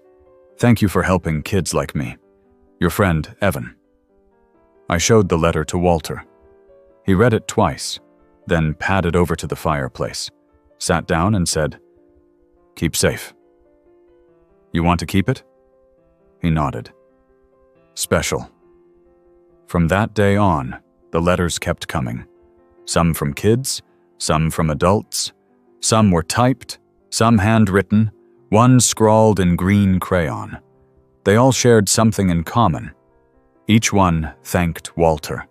Thank you for helping kids like me. Your friend, Evan." I showed the letter to Walter. He read it twice, then padded over to the fireplace, sat down and said, "Keep safe." "You want to keep it?" He nodded. Special. From that day on, the letters kept coming. Some from kids, some from adults. Some were typed, some handwritten, one scrawled in green crayon. They all shared something in common. Each one thanked Walter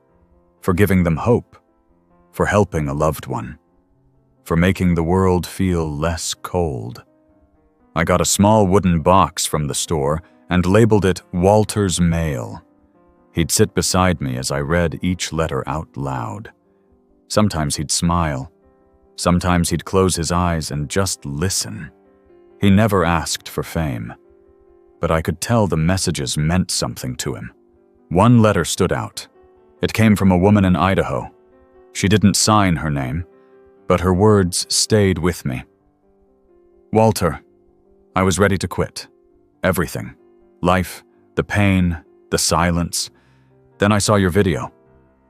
for giving them hope, for helping a loved one, for making the world feel less cold. I got a small wooden box from the store and labeled it Walter's Mail. He'd sit beside me as I read each letter out loud. Sometimes he'd smile. Sometimes he'd close his eyes and just listen. He never asked for fame, but I could tell the messages meant something to him. One letter stood out. It came from a woman in Idaho. She didn't sign her name, but her words stayed with me. Walter, I was ready to quit. Everything. Life, the pain, the silence. Then I saw your video.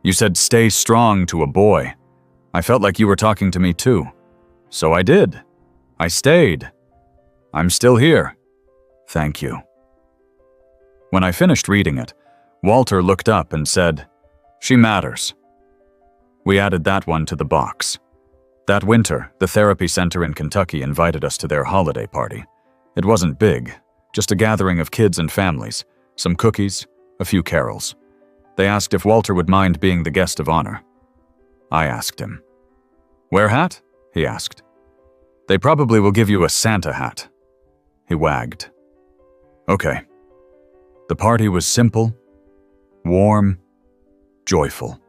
You said, "Stay strong" to a boy. I felt like you were talking to me too. So I did. I stayed. I'm still here. Thank you. When I finished reading it, Walter looked up and said, "She matters." We added that one to the box. That winter, the therapy center in Kentucky invited us to their holiday party. It wasn't big, just a gathering of kids and families, some cookies, a few carols. They asked if Walter would mind being the guest of honor. I asked him. "Wear hat?" he asked. "They probably will give you a Santa hat." He wagged. Okay. The party was simple, warm, joyful.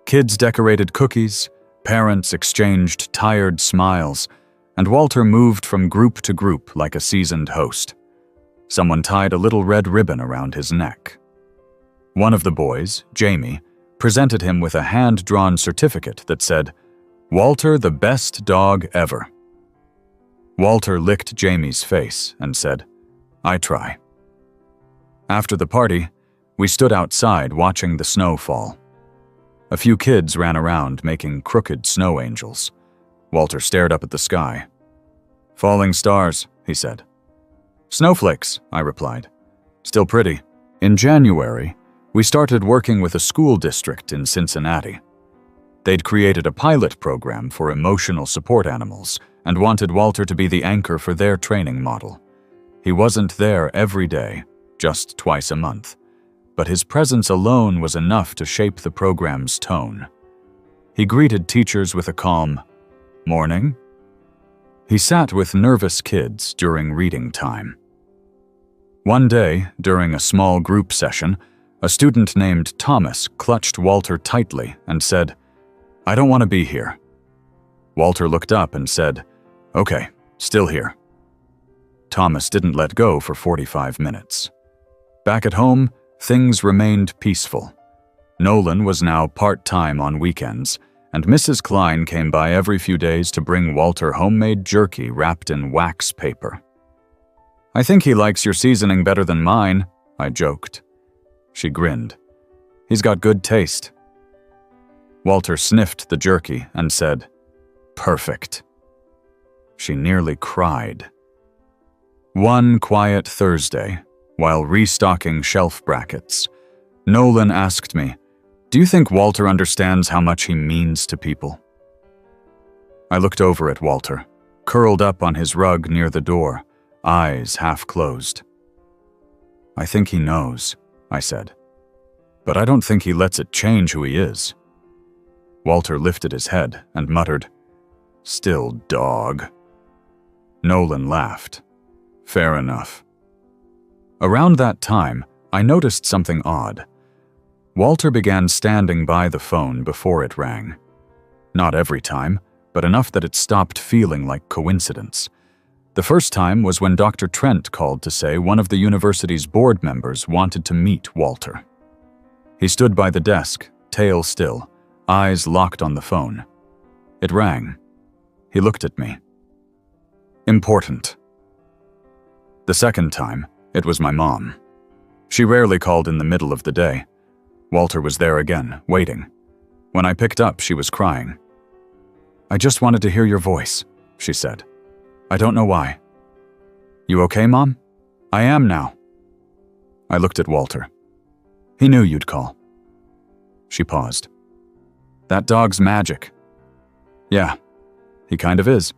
Kids decorated cookies, parents exchanged tired smiles, and Walter moved from group to group like a seasoned host. Someone tied a little red ribbon around his neck. One of the boys, Jamie, presented him with a hand-drawn certificate that said, "Walter, the best dog ever." Walter licked Jamie's face and said, "I try." After the party, we stood outside watching the snow fall. A few kids ran around making crooked snow angels. Walter stared up at the sky. "Falling stars," he said. "Snowflakes," I replied. "Still pretty." In January, we started working with a school district in Cincinnati. They'd created a pilot program for emotional support animals and wanted Walter to be the anchor for their training model. He wasn't there every day, just twice a month, but his presence alone was enough to shape the program's tone. He greeted teachers with a calm, "Morning." He sat with nervous kids during reading time. One day, during a small group session, a student named Thomas clutched Walter tightly and said, "I don't want to be here." Walter looked up and said, "Okay, still here." Thomas didn't let go for 45 minutes. Back at home, things remained peaceful. Nolan was now part-time on weekends, and Mrs. Klein came by every few days to bring Walter homemade jerky wrapped in wax paper. "I think he likes your seasoning better than mine," I joked. She grinned. "He's got good taste." Walter sniffed the jerky and said, "Perfect." She nearly cried. One quiet Thursday, while restocking shelf brackets, Nolan asked me, "Do you think Walter understands how much he means to people?" I looked over at Walter, curled up on his rug near the door, eyes half closed. "I think he knows," I said, "but I don't think he lets it change who he is." Walter lifted his head and muttered, "Still dog." Nolan laughed. "Fair enough." Around that time, I noticed something odd. Walter began standing by the phone before it rang. Not every time, but enough that it stopped feeling like coincidence. The first time was when Dr. Trent called to say one of the university's board members wanted to meet Walter. He stood by the desk, tail still, eyes locked on the phone. It rang. He looked at me. Important. The second time, it was my mom. She rarely called in the middle of the day. Walter was there again, waiting. When I picked up, she was crying. "I just wanted to hear your voice," she said. "I don't know why." "You okay, Mom?" "I am now." I looked at Walter. "He knew you'd call." She paused. "That dog's magic." "Yeah, he kind of is."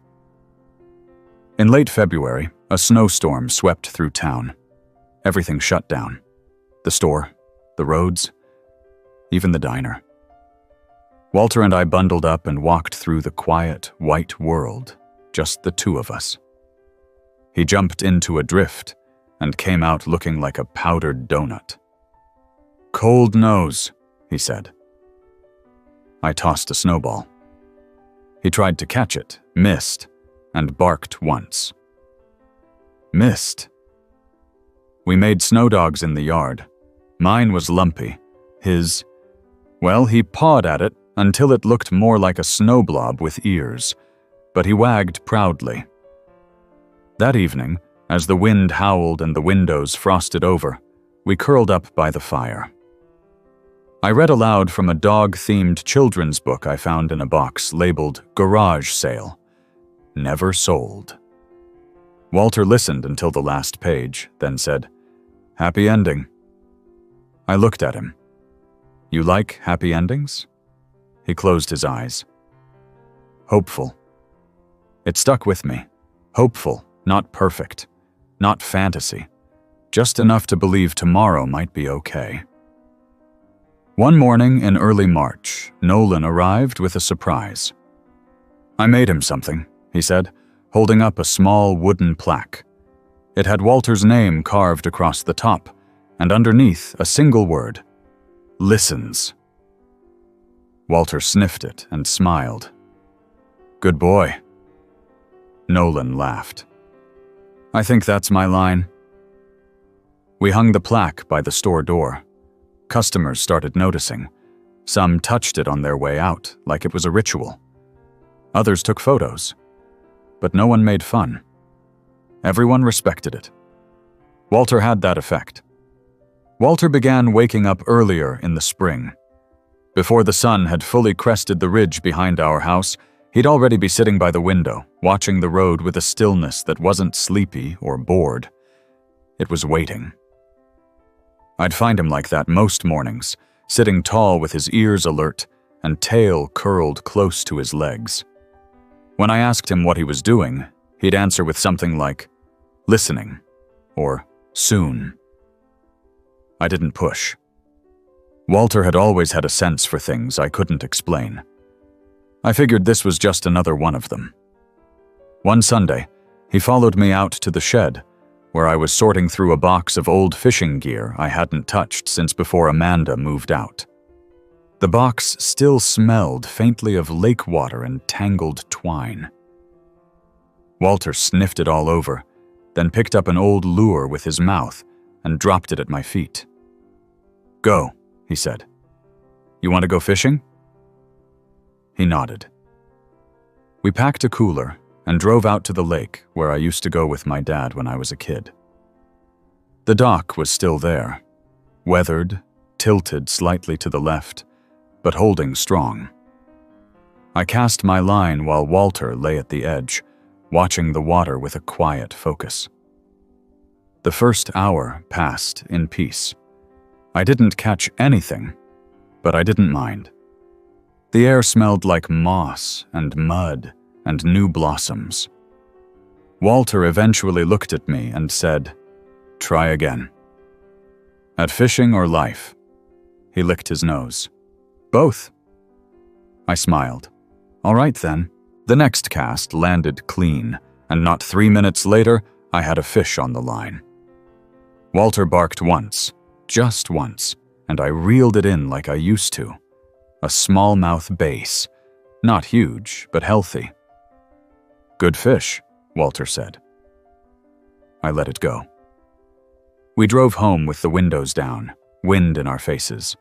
In late February, a snowstorm swept through town. Everything shut down. The store, the roads, even the diner. Walter and I bundled up and walked through the quiet, white world, just the two of us. He jumped into a drift, and came out looking like a powdered donut. "Cold nose," he said. I tossed a snowball. He tried to catch it, missed, and barked once. Missed. We made snow dogs in the yard. Mine was lumpy. His, well, he pawed at it until it looked more like a snow blob with ears, but he wagged proudly. That evening, as the wind howled and the windows frosted over, we curled up by the fire. I read aloud from a dog-themed children's book I found in a box labeled Garage Sale. Never sold. Walter listened until the last page, then said, "Happy ending." I looked at him. "You like happy endings?" He closed his eyes. Hopeful. It stuck with me. Hopeful, not perfect, not fantasy, just enough to believe tomorrow might be okay. One morning in early March, Nolan arrived with a surprise. "I made him something," he said, holding up a small wooden plaque. It had Walter's name carved across the top, and underneath a single word, "Listens." Walter sniffed it and smiled. "Good boy." Nolan laughed. "I think that's my line." We hung the plaque by the store door. Customers started noticing. Some touched it on their way out, like it was a ritual. Others took photos. But no one made fun. Everyone respected it. Walter had that effect. Walter began waking up earlier in the spring. Before the sun had fully crested the ridge behind our house, he'd already be sitting by the window, watching the road with a stillness that wasn't sleepy or bored. It was waiting. I'd find him like that most mornings, sitting tall with his ears alert and tail curled close to his legs. When I asked him what he was doing, he'd answer with something like, "Listening," or "soon." I didn't push. Walter had always had a sense for things I couldn't explain. I figured this was just another one of them. One Sunday, he followed me out to the shed, where I was sorting through a box of old fishing gear I hadn't touched since before Amanda moved out. The box still smelled faintly of lake water and tangled twine. Walter sniffed it all over, then picked up an old lure with his mouth and dropped it at my feet. "Go," he said. "You want to go fishing?" He nodded. We packed a cooler and drove out to the lake where I used to go with my dad when I was a kid. The dock was still there, weathered, tilted slightly to the left, but holding strong. I cast my line while Walter lay at the edge, watching the water with a quiet focus. The first hour passed in peace. I didn't catch anything, but I didn't mind. The air smelled like moss and mud and new blossoms. Walter eventually looked at me and said, "Try again." "At fishing or life?" He licked his nose. "Both." I smiled. "All right then." The next cast landed clean, and not 3 minutes later, I had a fish on the line. Walter barked once, just once, and I reeled it in like I used to. A smallmouth bass. Not huge, but healthy. "Good fish," Walter said. I let it go. We drove home with the windows down, wind in our faces.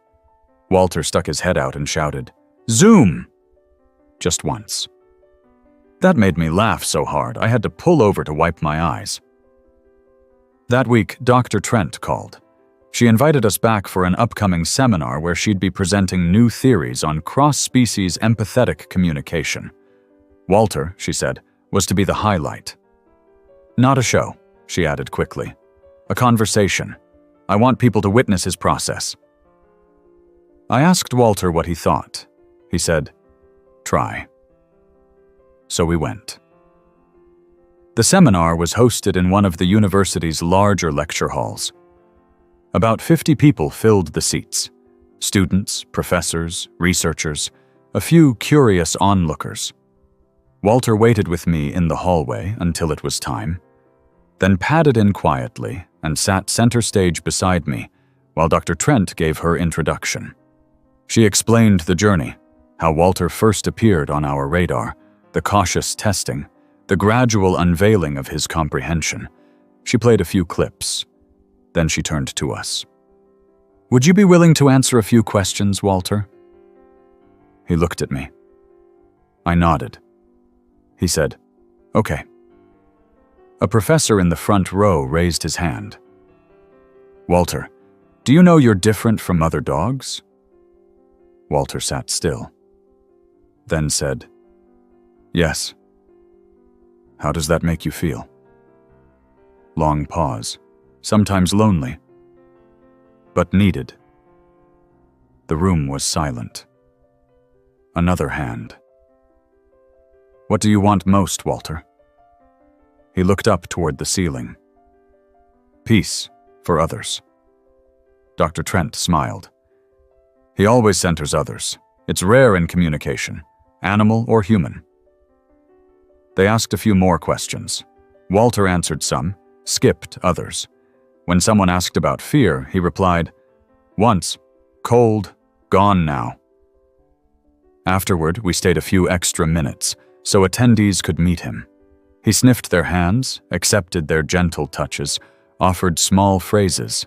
Walter stuck his head out and shouted, "Zoom!" Just once. That made me laugh so hard I had to pull over to wipe my eyes. That week, Dr. Trent called. She invited us back for an upcoming seminar where she'd be presenting new theories on cross-species empathetic communication. Walter, she said, was to be the highlight. "Not a show," she added quickly. "A conversation. I want people to witness his process." I asked Walter what he thought. He said, "Try." So we went. The seminar was hosted in one of the university's larger lecture halls. About 50 people filled the seats. Students, professors, researchers, a few curious onlookers. Walter waited with me in the hallway until it was time, then padded in quietly and sat center stage beside me while Dr. Trent gave her introduction. She explained the journey, how Walter first appeared on our radar, the cautious testing, the gradual unveiling of his comprehension. She played a few clips. Then she turned to us. "Would you be willing to answer a few questions, Walter?" He looked at me. I nodded. He said, "Okay." A professor in the front row raised his hand. "Walter, do you know you're different from other dogs?" Walter sat still, then said, "Yes." "How does that make you feel?" Long pause, sometimes lonely, but needed. The room was silent. Another hand. "What do you want most, Walter?" He looked up toward the ceiling. "Peace for others." Dr. Trent smiled. "He always centers others. It's rare in communication, animal or human." They asked a few more questions. Walter answered some, skipped others. When someone asked about fear, he replied, "Once, cold, gone now." Afterward, we stayed a few extra minutes so attendees could meet him. He sniffed their hands, accepted their gentle touches, offered small phrases.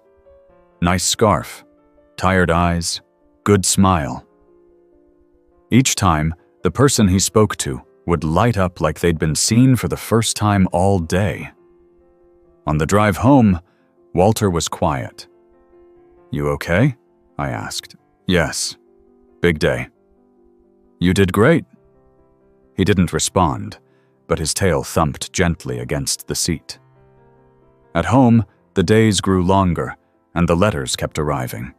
Nice scarf, tired eyes, good smile. Each time, the person he spoke to would light up like they'd been seen for the first time all day. On the drive home, Walter was quiet. "You okay?" I asked. "Yes. Big day." "You did great." He didn't respond, but his tail thumped gently against the seat. At home, the days grew longer, and the letters kept arriving.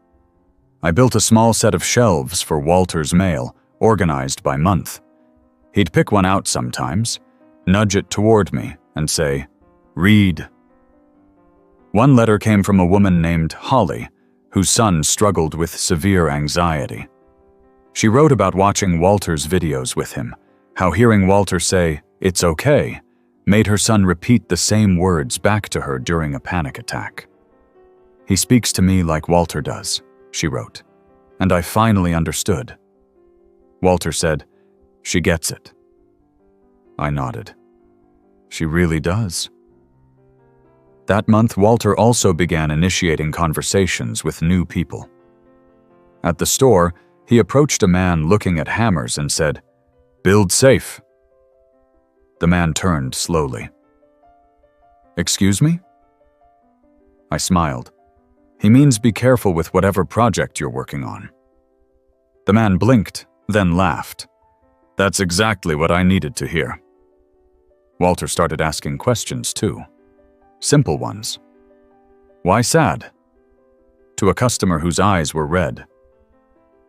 I built a small set of shelves for Walter's mail, organized by month. He'd pick one out sometimes, nudge it toward me, and say, "Read." One letter came from a woman named Holly, whose son struggled with severe anxiety. She wrote about watching Walter's videos with him, how hearing Walter say, "It's okay," made her son repeat the same words back to her during a panic attack. "He speaks to me like Walter does," she wrote, "and I finally understood." Walter said, "She gets it." I nodded. "She really does." That month, Walter also began initiating conversations with new people. At the store, he approached a man looking at hammers and said, "Build safe." The man turned slowly. "Excuse me?" I smiled. "He means be careful with whatever project you're working on." The man blinked, then laughed. "That's exactly what I needed to hear." Walter started asking questions too. Simple ones. "Why sad?" To a customer whose eyes were red.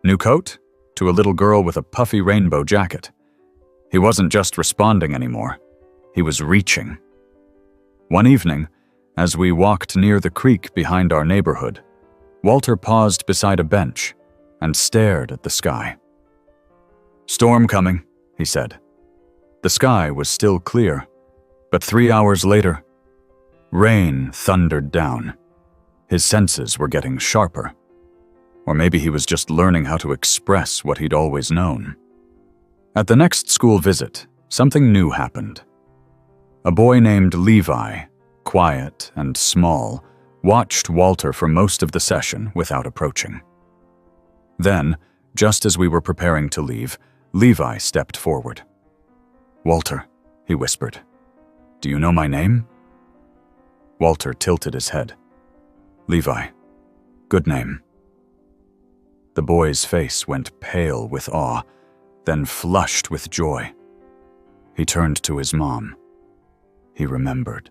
"New coat?" To a little girl with a puffy rainbow jacket. He wasn't just responding anymore. He was reaching. One evening, as we walked near the creek behind our neighborhood, Walter paused beside a bench and stared at the sky. "Storm coming," he said. The sky was still clear, but 3 hours later, rain thundered down. His senses were getting sharper. Or maybe he was just learning how to express what he'd always known. At the next school visit, something new happened. A boy named Levi, quiet and small, watched Walter for most of the session without approaching. Then, just as we were preparing to leave, Levi stepped forward. "Walter," he whispered, "do you know my name?" Walter tilted his head. "Levi, good name." The boy's face went pale with awe, then flushed with joy. He turned to his mom. He remembered.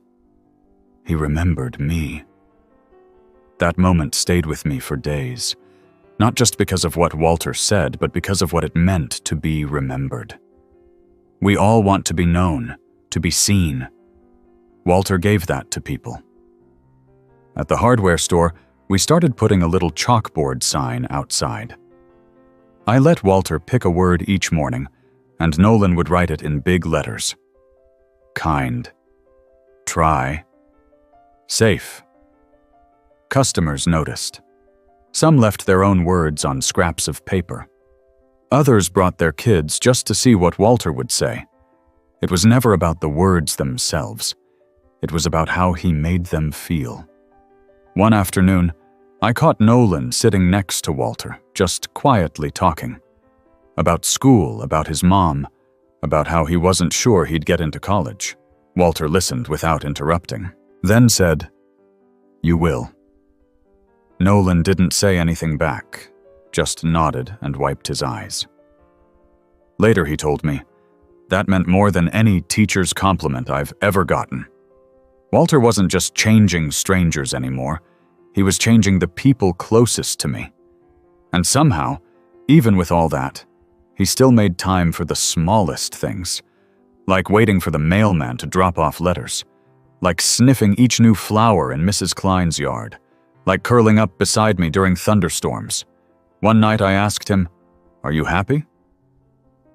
He remembered me. That moment stayed with me for days, not just because of what Walter said, but because of what it meant to be remembered. We all want to be known, to be seen. Walter gave that to people. At the hardware store, we started putting a little chalkboard sign outside. I let Walter pick a word each morning, and Nolan would write it in big letters. Kind. Try. Safe. Customers noticed. Some left their own words on scraps of paper. Others brought their kids just to see what Walter would say. It was never about the words themselves. It was about how he made them feel. One afternoon, I caught Nolan sitting next to Walter, just quietly talking. About school, about his mom, about how he wasn't sure he'd get into college. Walter listened without interrupting, then said, "You will." Nolan didn't say anything back, just nodded and wiped his eyes. Later he told me, that meant more than any teacher's compliment I've ever gotten. Walter wasn't just changing strangers anymore, he was changing the people closest to me. And somehow, even with all that, he still made time for the smallest things, like waiting for the mailman to drop off letters, like sniffing each new flower in Mrs. Klein's yard, like curling up beside me during thunderstorms. One night I asked him, "Are you happy?"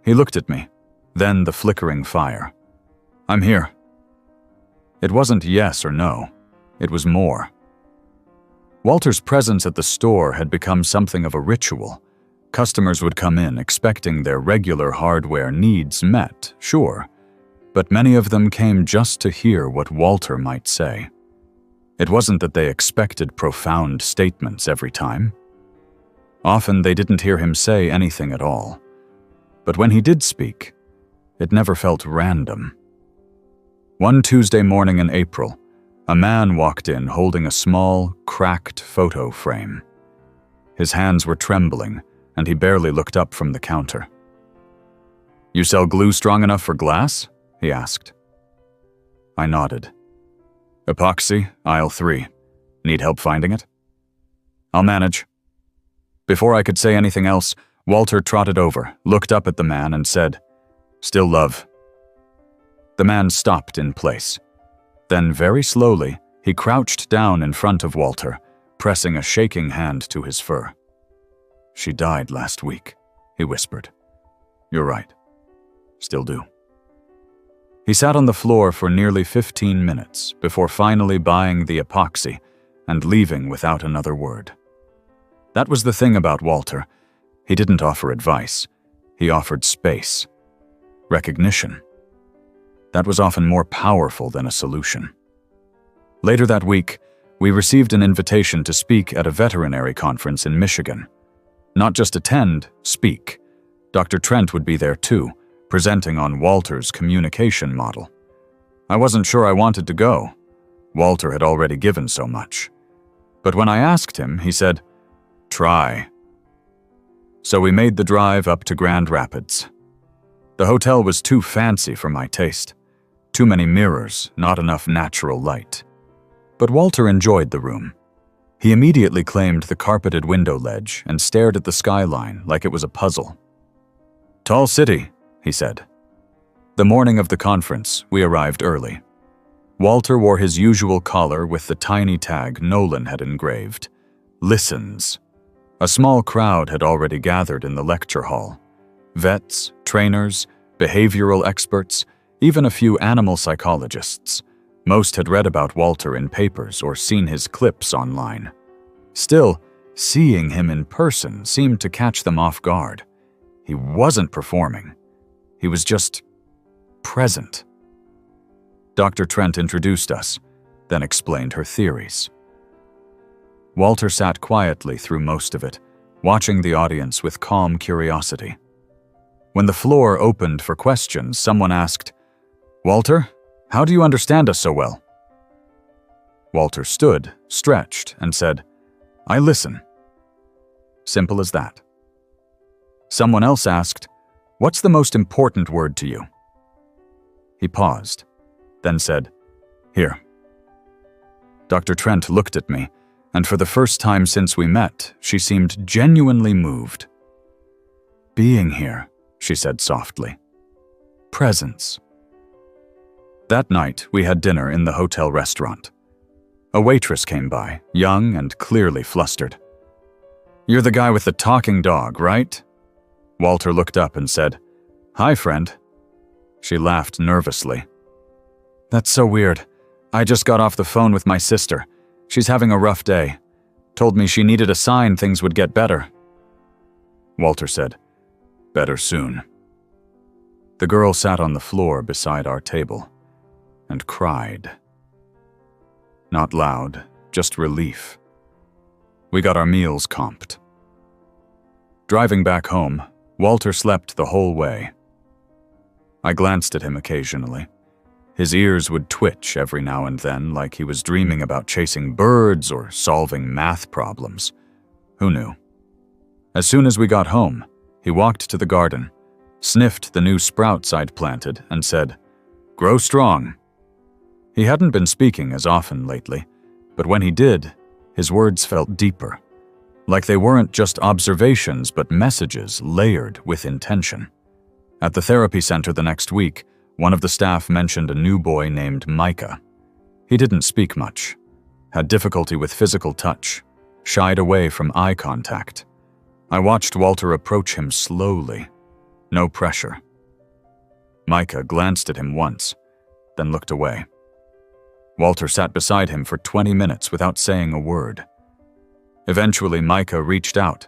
He looked at me, then the flickering fire. "I'm here." It wasn't yes or no, it was more. Walter's presence at the store had become something of a ritual. Customers would come in expecting their regular hardware needs met, sure, but many of them came just to hear what Walter might say. It wasn't that they expected profound statements every time. Often they didn't hear him say anything at all. But when he did speak, it never felt random. One Tuesday morning in April, a man walked in holding a small, cracked photo frame. His hands were trembling, and he barely looked up from the counter. "You sell glue strong enough for glass?" he asked. I nodded. "Epoxy, aisle 3. Need help finding it?" "I'll manage." Before I could say anything else, Walter trotted over, looked up at the man, and said, "Still love." The man stopped in place. Then, very slowly, he crouched down in front of Walter, pressing a shaking hand to his fur. "She died last week," he whispered. "You're right. Still do." He sat on the floor for nearly 15 minutes before finally buying the epoxy and leaving without another word. That was the thing about Walter. He didn't offer advice. He offered space. Recognition. That was often more powerful than a solution. Later that week, we received an invitation to speak at a veterinary conference in Michigan. Not just attend, speak. Dr. Trent would be there too, presenting on Walter's communication model. I wasn't sure I wanted to go. Walter had already given so much. But when I asked him, he said, "Try." So we made the drive up to Grand Rapids. The hotel was too fancy for my taste. Too many mirrors, not enough natural light. But Walter enjoyed the room. He immediately claimed the carpeted window ledge and stared at the skyline like it was a puzzle. "Tall city," he said. The morning of the conference, we arrived early. Walter wore his usual collar with the tiny tag Nolan had engraved. "Listens." A small crowd had already gathered in the lecture hall. Vets, trainers, behavioral experts, even a few animal psychologists. Most had read about Walter in papers or seen his clips online. Still, seeing him in person seemed to catch them off guard. He wasn't performing. He was just present. Dr. Trent introduced us, then explained her theories. Walter sat quietly through most of it, watching the audience with calm curiosity. When the floor opened for questions, someone asked, "Walter, how do you understand us so well?" Walter stood, stretched, and said, "I listen." Simple as that. Someone else asked, "What's the most important word to you?" He paused, then said, "Here." Dr. Trent looked at me, and for the first time since we met, she seemed genuinely moved. "Being here," she said softly. "Presence." That night, we had dinner in the hotel restaurant. A waitress came by, young and clearly flustered. "You're the guy with the talking dog, right?" Walter looked up and said, "Hi, friend." She laughed nervously. "That's so weird. I just got off the phone with my sister. She's having a rough day. Told me she needed a sign things would get better. Walter said, "Better soon." The girl sat on the floor beside our table and cried. Not loud, just relief. We got our meals comped. Driving back home, Walter slept the whole way. I glanced at him occasionally. His ears would twitch every now and then, like he was dreaming about chasing birds or solving math problems. Who knew? As soon as we got home, he walked to the garden, sniffed the new sprouts I'd planted, and said, "Grow strong." He hadn't been speaking as often lately, but when he did, his words felt deeper, like they weren't just observations but messages layered with intention. At the therapy center the next week, one of the staff mentioned a new boy named Micah. He didn't speak much, had difficulty with physical touch, shied away from eye contact. I watched Walter approach him slowly, no pressure. Micah glanced at him once, then looked away. Walter sat beside him for 20 minutes without saying a word. Eventually, Micah reached out,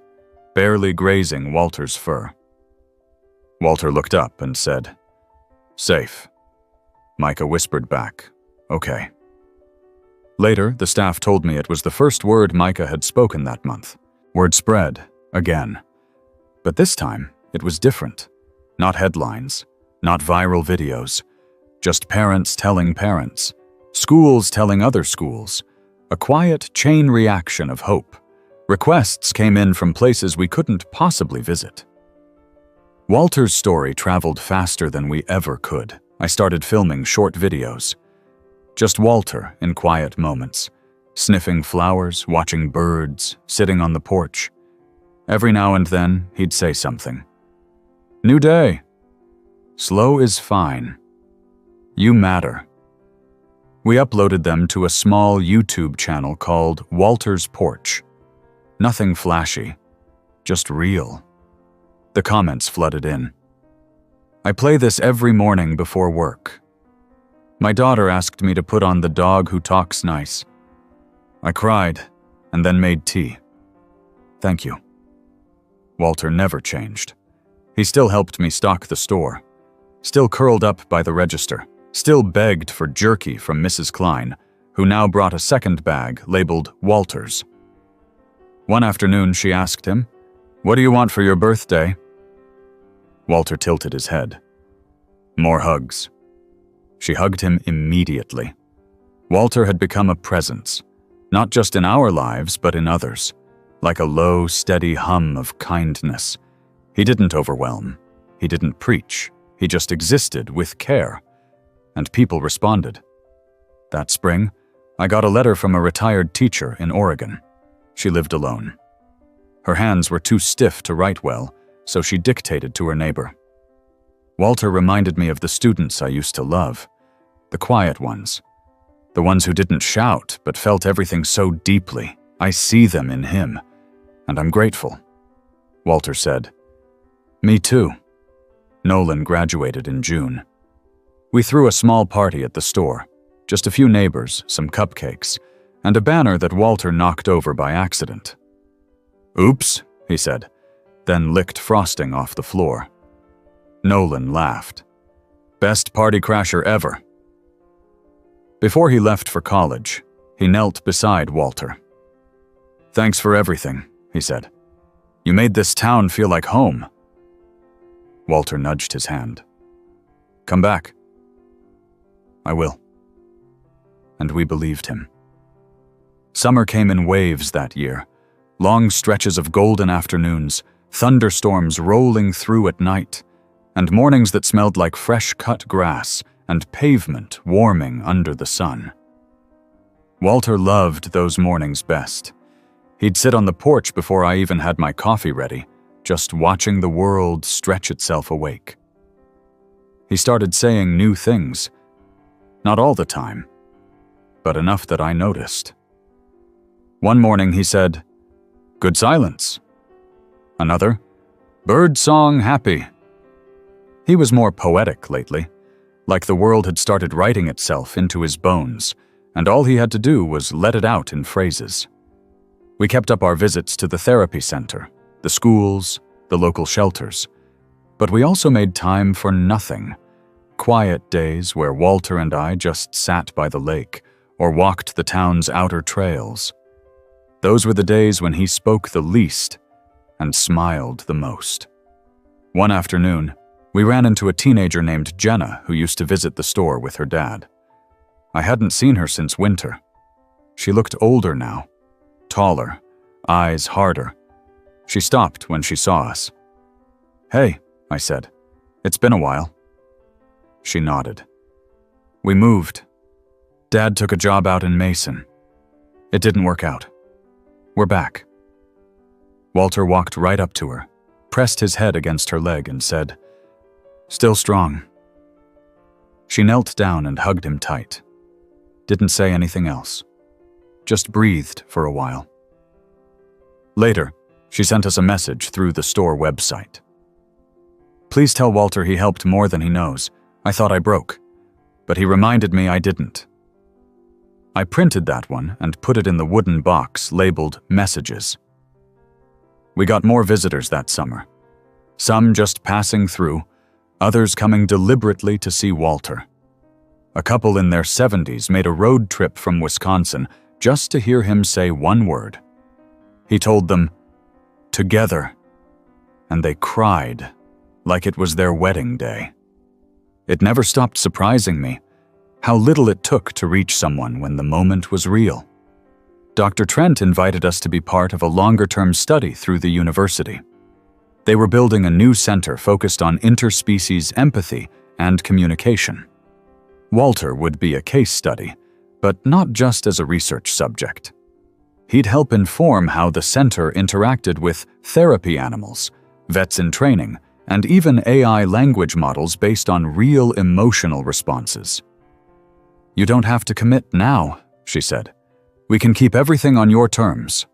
barely grazing Walter's fur. Walter looked up and said, "Safe." Micah whispered back, "Okay." Later, the staff told me it was the first word Micah had spoken that month. Word spread, again. But this time, it was different. Not headlines, not viral videos, just parents telling parents, schools telling other schools, a quiet chain reaction of hope. Requests came in from places we couldn't possibly visit. Walter's story traveled faster than we ever could. I started filming short videos. Just Walter in quiet moments, sniffing flowers, watching birds, sitting on the porch. Every now and then, he'd say something. "New day. Slow is fine. You matter." We uploaded them to a small YouTube channel called Walter's Porch. Nothing flashy, just real. The comments flooded in. I play this every morning before work. My daughter asked me to put on The Dog Who Talks Nice. I cried and then made tea. Thank you. Walter never changed. He still helped me stock the store, still curled up by the register, still begged for jerky from Mrs. Klein, who now brought a second bag labeled Walter's. One afternoon she asked him, "What do you want for your birthday?" Walter tilted his head. More hugs. She hugged him immediately. Walter had become a presence, not just in our lives, but in others, like a low, steady hum of kindness. He didn't overwhelm. He didn't preach. He just existed with care. And people responded. That spring, I got a letter from a retired teacher in Oregon. She lived alone. Her hands were too stiff to write well, so she dictated to her neighbor. Walter reminded me of the students I used to love, the quiet ones, the ones who didn't shout but felt everything so deeply. I see them in him, and I'm grateful. Walter said, "Me too." Nolan graduated in June. We threw a small party at the store, just a few neighbors, some cupcakes, and a banner that Walter knocked over by accident. "Oops," he said, then licked frosting off the floor. Nolan laughed. "Best party crasher ever." Before he left for college, he knelt beside Walter. "Thanks for everything," he said. "You made this town feel like home." Walter nudged his hand. "Come back." "I will." And we believed him. Summer came in waves that year, long stretches of golden afternoons, thunderstorms rolling through at night, and mornings that smelled like fresh-cut grass and pavement warming under the sun. Walter loved those mornings best. He'd sit on the porch before I even had my coffee ready, just watching the world stretch itself awake. He started saying new things. Not all the time, but enough that I noticed. One morning he said, "Good silence." Another, "Bird song happy." He was more poetic lately, like the world had started writing itself into his bones, and all he had to do was let it out in phrases. We kept up our visits to the therapy center, the schools, the local shelters. But we also made time for nothing. Quiet days where Walter and I just sat by the lake or walked the town's outer trails. Those were the days when he spoke the least and smiled the most. One afternoon, we ran into a teenager named Jenna who used to visit the store with her dad. I hadn't seen her since winter. She looked older now, taller, eyes harder. She stopped when she saw us. "Hey," I said, "it's been a while." She nodded. We moved. Dad took a job out in Mason. It didn't work out. We're back. Walter walked right up to her, pressed his head against her leg and said, "Still strong." She knelt down and hugged him tight. Didn't say anything else. Just breathed for a while. Later, she sent us a message through the store website. "Please tell Walter he helped more than he knows. I thought I broke, but he reminded me I didn't." I printed that one and put it in the wooden box labeled Messages. We got more visitors that summer. Some just passing through, others coming deliberately to see Walter. A couple in their 70s made a road trip from Wisconsin just to hear him say one word. He told them, "Together," and they cried like it was their wedding day. It never stopped surprising me how little it took to reach someone when the moment was real. Dr. Trent invited us to be part of a longer-term study through the university. They were building a new center focused on interspecies empathy and communication. Walter would be a case study, but not just as a research subject. He'd help inform how the center interacted with therapy animals, vets in training, and even AI language models based on real emotional responses. "You don't have to commit now," she said. "We can keep everything on your terms."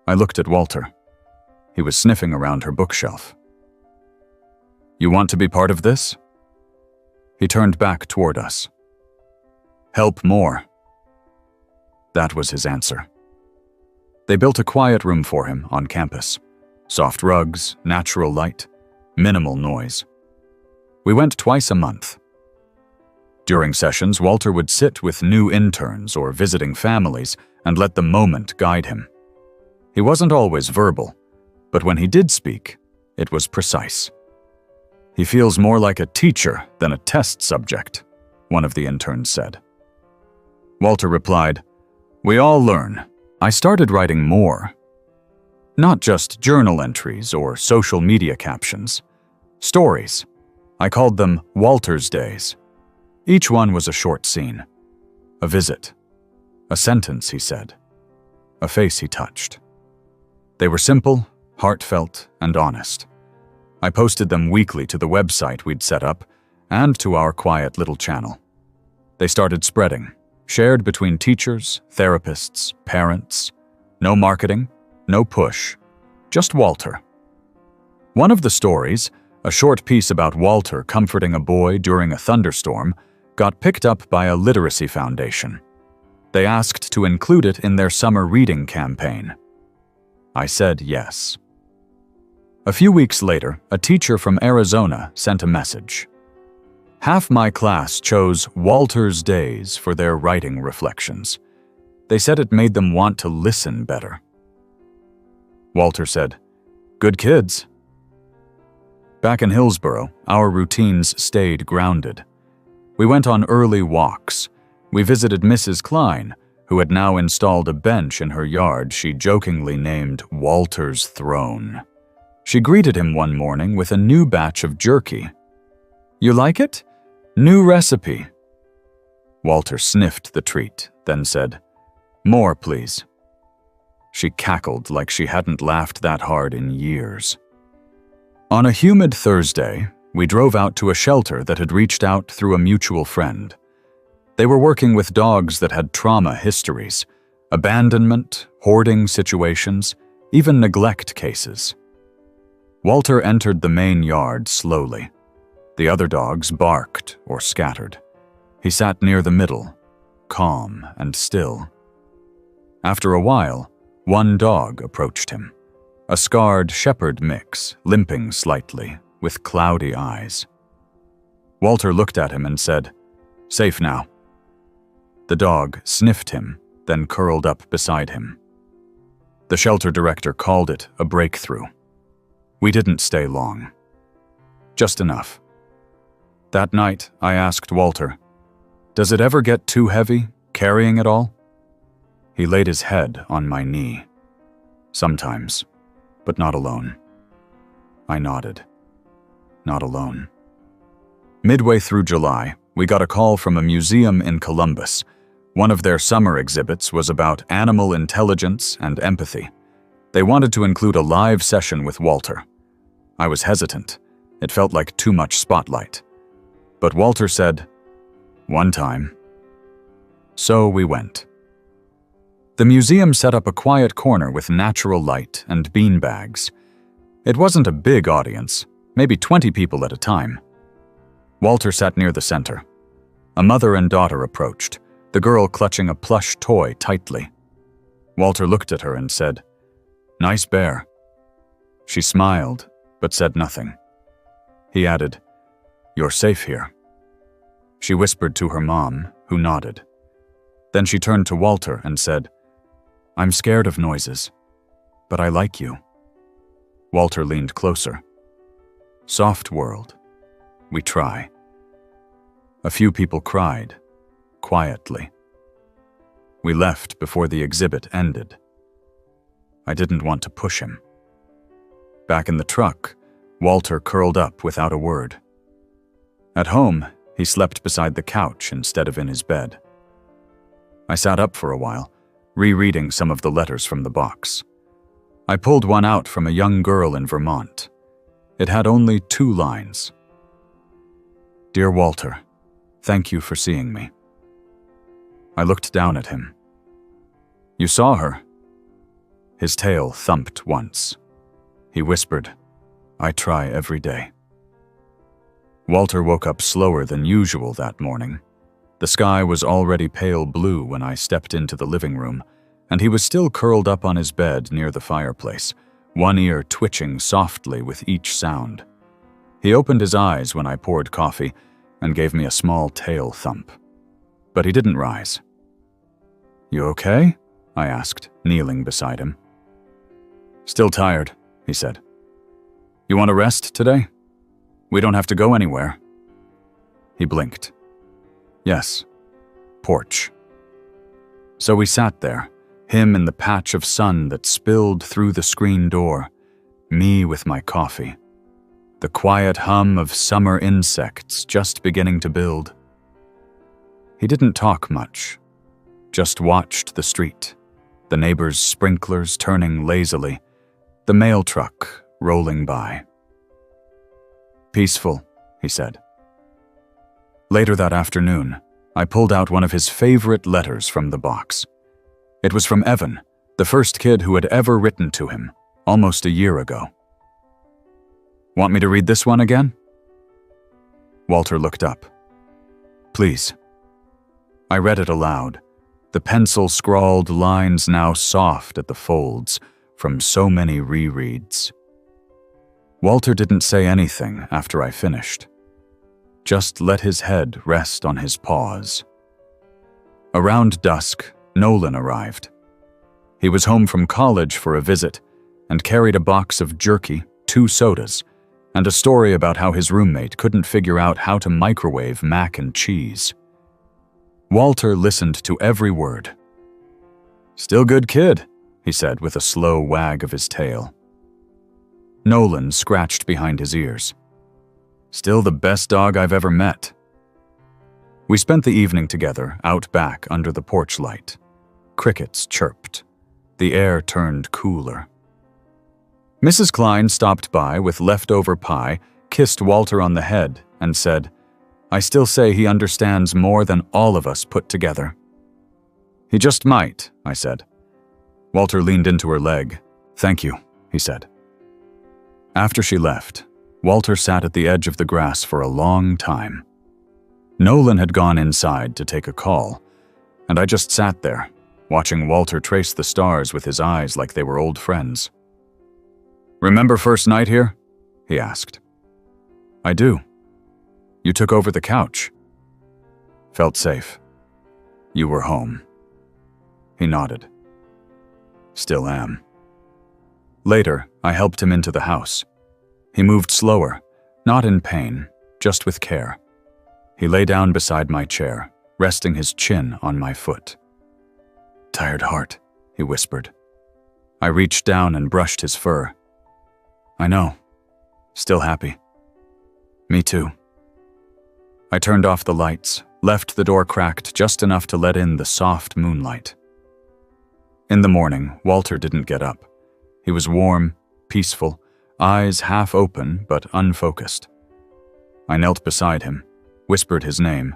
I looked at Walter. He was sniffing around her bookshelf. "You want to be part of this?" He turned back toward us. "Help more." That was his answer. They built a quiet room for him on campus. Soft rugs, natural light, minimal noise. We went twice a month. During sessions, Walter would sit with new interns or visiting families and let the moment guide him. He wasn't always verbal, but when he did speak, it was precise. "He feels more like a teacher than a test subject," one of the interns said. Walter replied, "We all learn." I started writing more. Not just journal entries or social media captions. Stories. I called them Walter's Days. Each one was a short scene. A visit. A sentence he said. A face he touched. They were simple, heartfelt, and honest. I posted them weekly to the website we'd set up and to our quiet little channel. They started spreading, shared between teachers, therapists, parents. No marketing, no push, just Walter. One of the stories, a short piece about Walter comforting a boy during a thunderstorm, got picked up by a literacy foundation. They asked to include it in their summer reading campaign. I said yes. A few weeks later, a teacher from Arizona sent a message. Half my class chose Walter's Days for their writing reflections. They said it made them want to listen better. Walter said, "Good kids." Back in Hillsboro, our routines stayed grounded. We went on early walks. We visited Mrs. Klein, who had now installed a bench in her yard she jokingly named Walter's Throne. She greeted him one morning with a new batch of jerky. "You like it? New recipe." Walter sniffed the treat, then said, "More, please." She cackled like she hadn't laughed that hard in years. On a humid Thursday, we drove out to a shelter that had reached out through a mutual friend. They were working with dogs that had trauma histories, abandonment, hoarding situations, even neglect cases. Walter entered the main yard slowly. The other dogs barked or scattered. He sat near the middle, calm and still. After a while, one dog approached him, a scarred shepherd mix, limping slightly, with cloudy eyes. Walter looked at him and said, "Safe now." The dog sniffed him, then curled up beside him. The shelter director called it a breakthrough. We didn't stay long. Just enough. That night, I asked Walter, "Does it ever get too heavy, carrying it all?" He laid his head on my knee. "Sometimes, but not alone." I nodded. Not alone. Midway through July, we got a call from a museum in Columbus. One of their summer exhibits was about animal intelligence and empathy. They wanted to include a live session with Walter. I was hesitant. It felt like too much spotlight. But Walter said, "One time." So we went. The museum set up a quiet corner with natural light and beanbags. It wasn't a big audience, maybe 20 people at a time. Walter sat near the center. A mother and daughter approached, the girl clutching a plush toy tightly. Walter looked at her and said, "Nice bear." She smiled, but said nothing. He added, "You're safe here." She whispered to her mom, who nodded. Then she turned to Walter and said, "I'm scared of noises, but I like you." Walter leaned closer. "Soft world. We try." A few people cried, quietly. We left before the exhibit ended. I didn't want to push him. Back in the truck, Walter curled up without a word. At home, he slept beside the couch instead of in his bed. I sat up for a while, rereading some of the letters from the box. I pulled one out from a young girl in Vermont. It had only 2 lines. "Dear Walter, thank you for seeing me." I looked down at him. "You saw her?" His tail thumped once. He whispered, "I try every day." Walter woke up slower than usual that morning. The sky was already pale blue when I stepped into the living room, and he was still curled up on his bed near the fireplace, one ear twitching softly with each sound. He opened his eyes when I poured coffee and gave me a small tail thump. But he didn't rise. "You okay?" I asked, kneeling beside him. "Still tired," he said. "You want to rest today? We don't have to go anywhere." He blinked. "Yes. Porch." So we sat there, him in the patch of sun that spilled through the screen door, me with my coffee. The quiet hum of summer insects just beginning to build. He didn't talk much, just watched the street, the neighbors' sprinklers turning lazily, the mail truck rolling by. "Peaceful," he said. Later that afternoon, I pulled out one of his favorite letters from the box. It was from Evan, the first kid who had ever written to him, almost a year ago. "Want me to read this one again?" Walter looked up. "Please." I read it aloud, the pencil-scrawled lines now soft at the folds from so many rereads. Walter didn't say anything after I finished. Just let his head rest on his paws. Around dusk, Nolan arrived. He was home from college for a visit and carried a box of jerky, 2 sodas, and a story about how his roommate couldn't figure out how to microwave mac and cheese. Walter listened to every word. "Still good kid," he said with a slow wag of his tail. Nolan scratched behind his ears. "Still the best dog I've ever met." We spent the evening together out back under the porch light. Crickets chirped. The air turned cooler. Mrs. Klein stopped by with leftover pie, kissed Walter on the head, and said, "I still say he understands more than all of us put together." "He just might," I said. Walter leaned into her leg. "Thank you," he said. After she left, Walter sat at the edge of the grass for a long time. Nolan had gone inside to take a call, And I just sat there, watching Walter trace the stars with his eyes like they were old friends. "Remember first night here?" he asked. "I do. You took over the couch." "Felt safe. You were home." He nodded. "Still am." Later, I helped him into the house. He moved slower, not in pain, just with care. He lay down beside my chair, resting his chin on my foot. "Tired heart," he whispered. I reached down and brushed his fur. "I know. Still happy." "Me too." I turned off the lights, left the door cracked just enough to let in the soft moonlight. In the morning, Walter didn't get up. He was warm, peaceful, eyes half open but unfocused. I knelt beside him, whispered his name,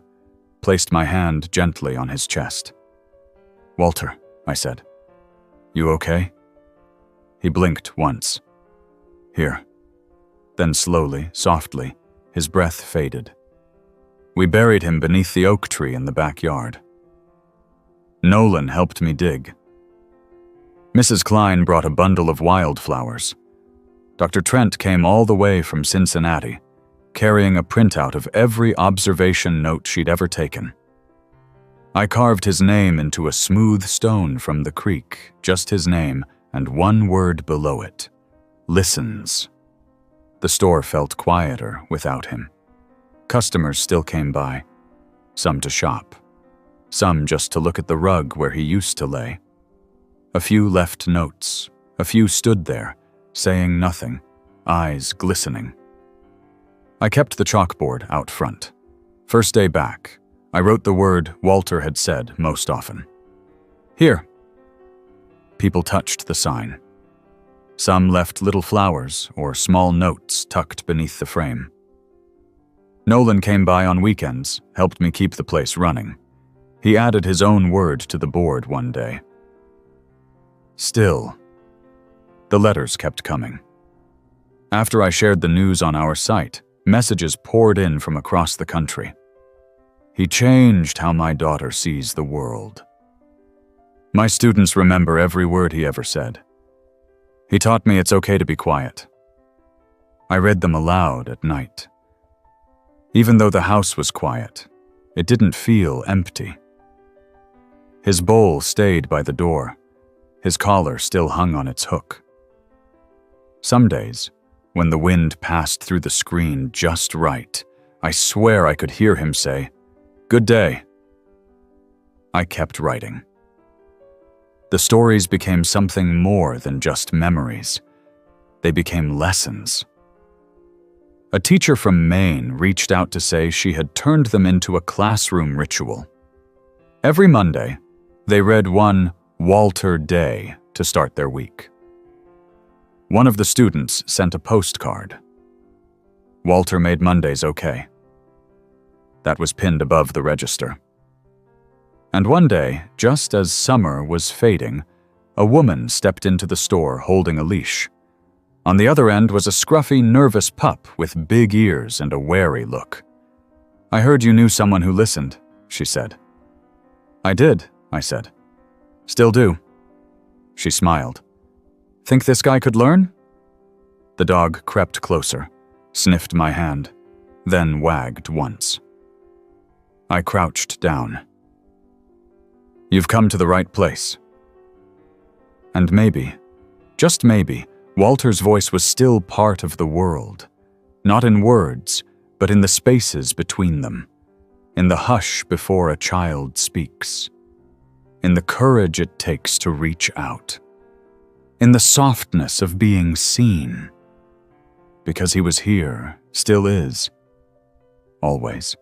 placed my hand gently on his chest. "Walter," I said. "You okay?" He blinked once. "Here." Then slowly, softly, his breath faded. We buried him beneath the oak tree in the backyard. Nolan helped me dig. Mrs. Klein brought a bundle of wildflowers. Dr. Trent came all the way from Cincinnati, carrying a printout of every observation note she'd ever taken. I carved his name into a smooth stone from the creek, just his name, and one word below it: "Listens." The store felt quieter without him. Customers still came by, some to shop, some just to look at the rug where he used to lay. A few left notes, a few stood there, saying nothing, eyes glistening. I kept the chalkboard out front. First day back, I wrote the word Walter had said most often. "Here." People touched the sign. Some left little flowers or small notes tucked beneath the frame. Nolan came by on weekends, helped me keep the place running. He added his own word to the board one day. Still, the letters kept coming. After I shared the news on our site, messages poured in from across the country. "He changed how my daughter sees the world." My students remember every word he ever said. He taught me it's okay to be quiet. I read them aloud at night. Even though the house was quiet, it didn't feel empty. His bowl stayed by the door. His collar still hung on its hook. Some days, when the wind passed through the screen just right, I swear I could hear him say, "Good day." I kept writing. The stories became something more than just memories. They became lessons. A teacher from Maine reached out to say she had turned them into a classroom ritual. Every Monday, they read one Walter Day to start their week. One of the students sent a postcard. Walter made Mondays okay. That was pinned above the register. And one day, just as summer was fading, a woman stepped into the store holding a leash. On the other end was a scruffy, nervous pup with big ears and a wary look. "I heard you knew someone who listened," she said. "I did," I said. "Still do." She smiled. "Think this guy could learn?" The dog crept closer, sniffed my hand, then wagged once. I crouched down. "You've come to the right place." And maybe, just maybe, Walter's voice was still part of the world, not in words, but in the spaces between them, in the hush before a child speaks, in the courage it takes to reach out, in the softness of being seen. Because he was here, still is, always.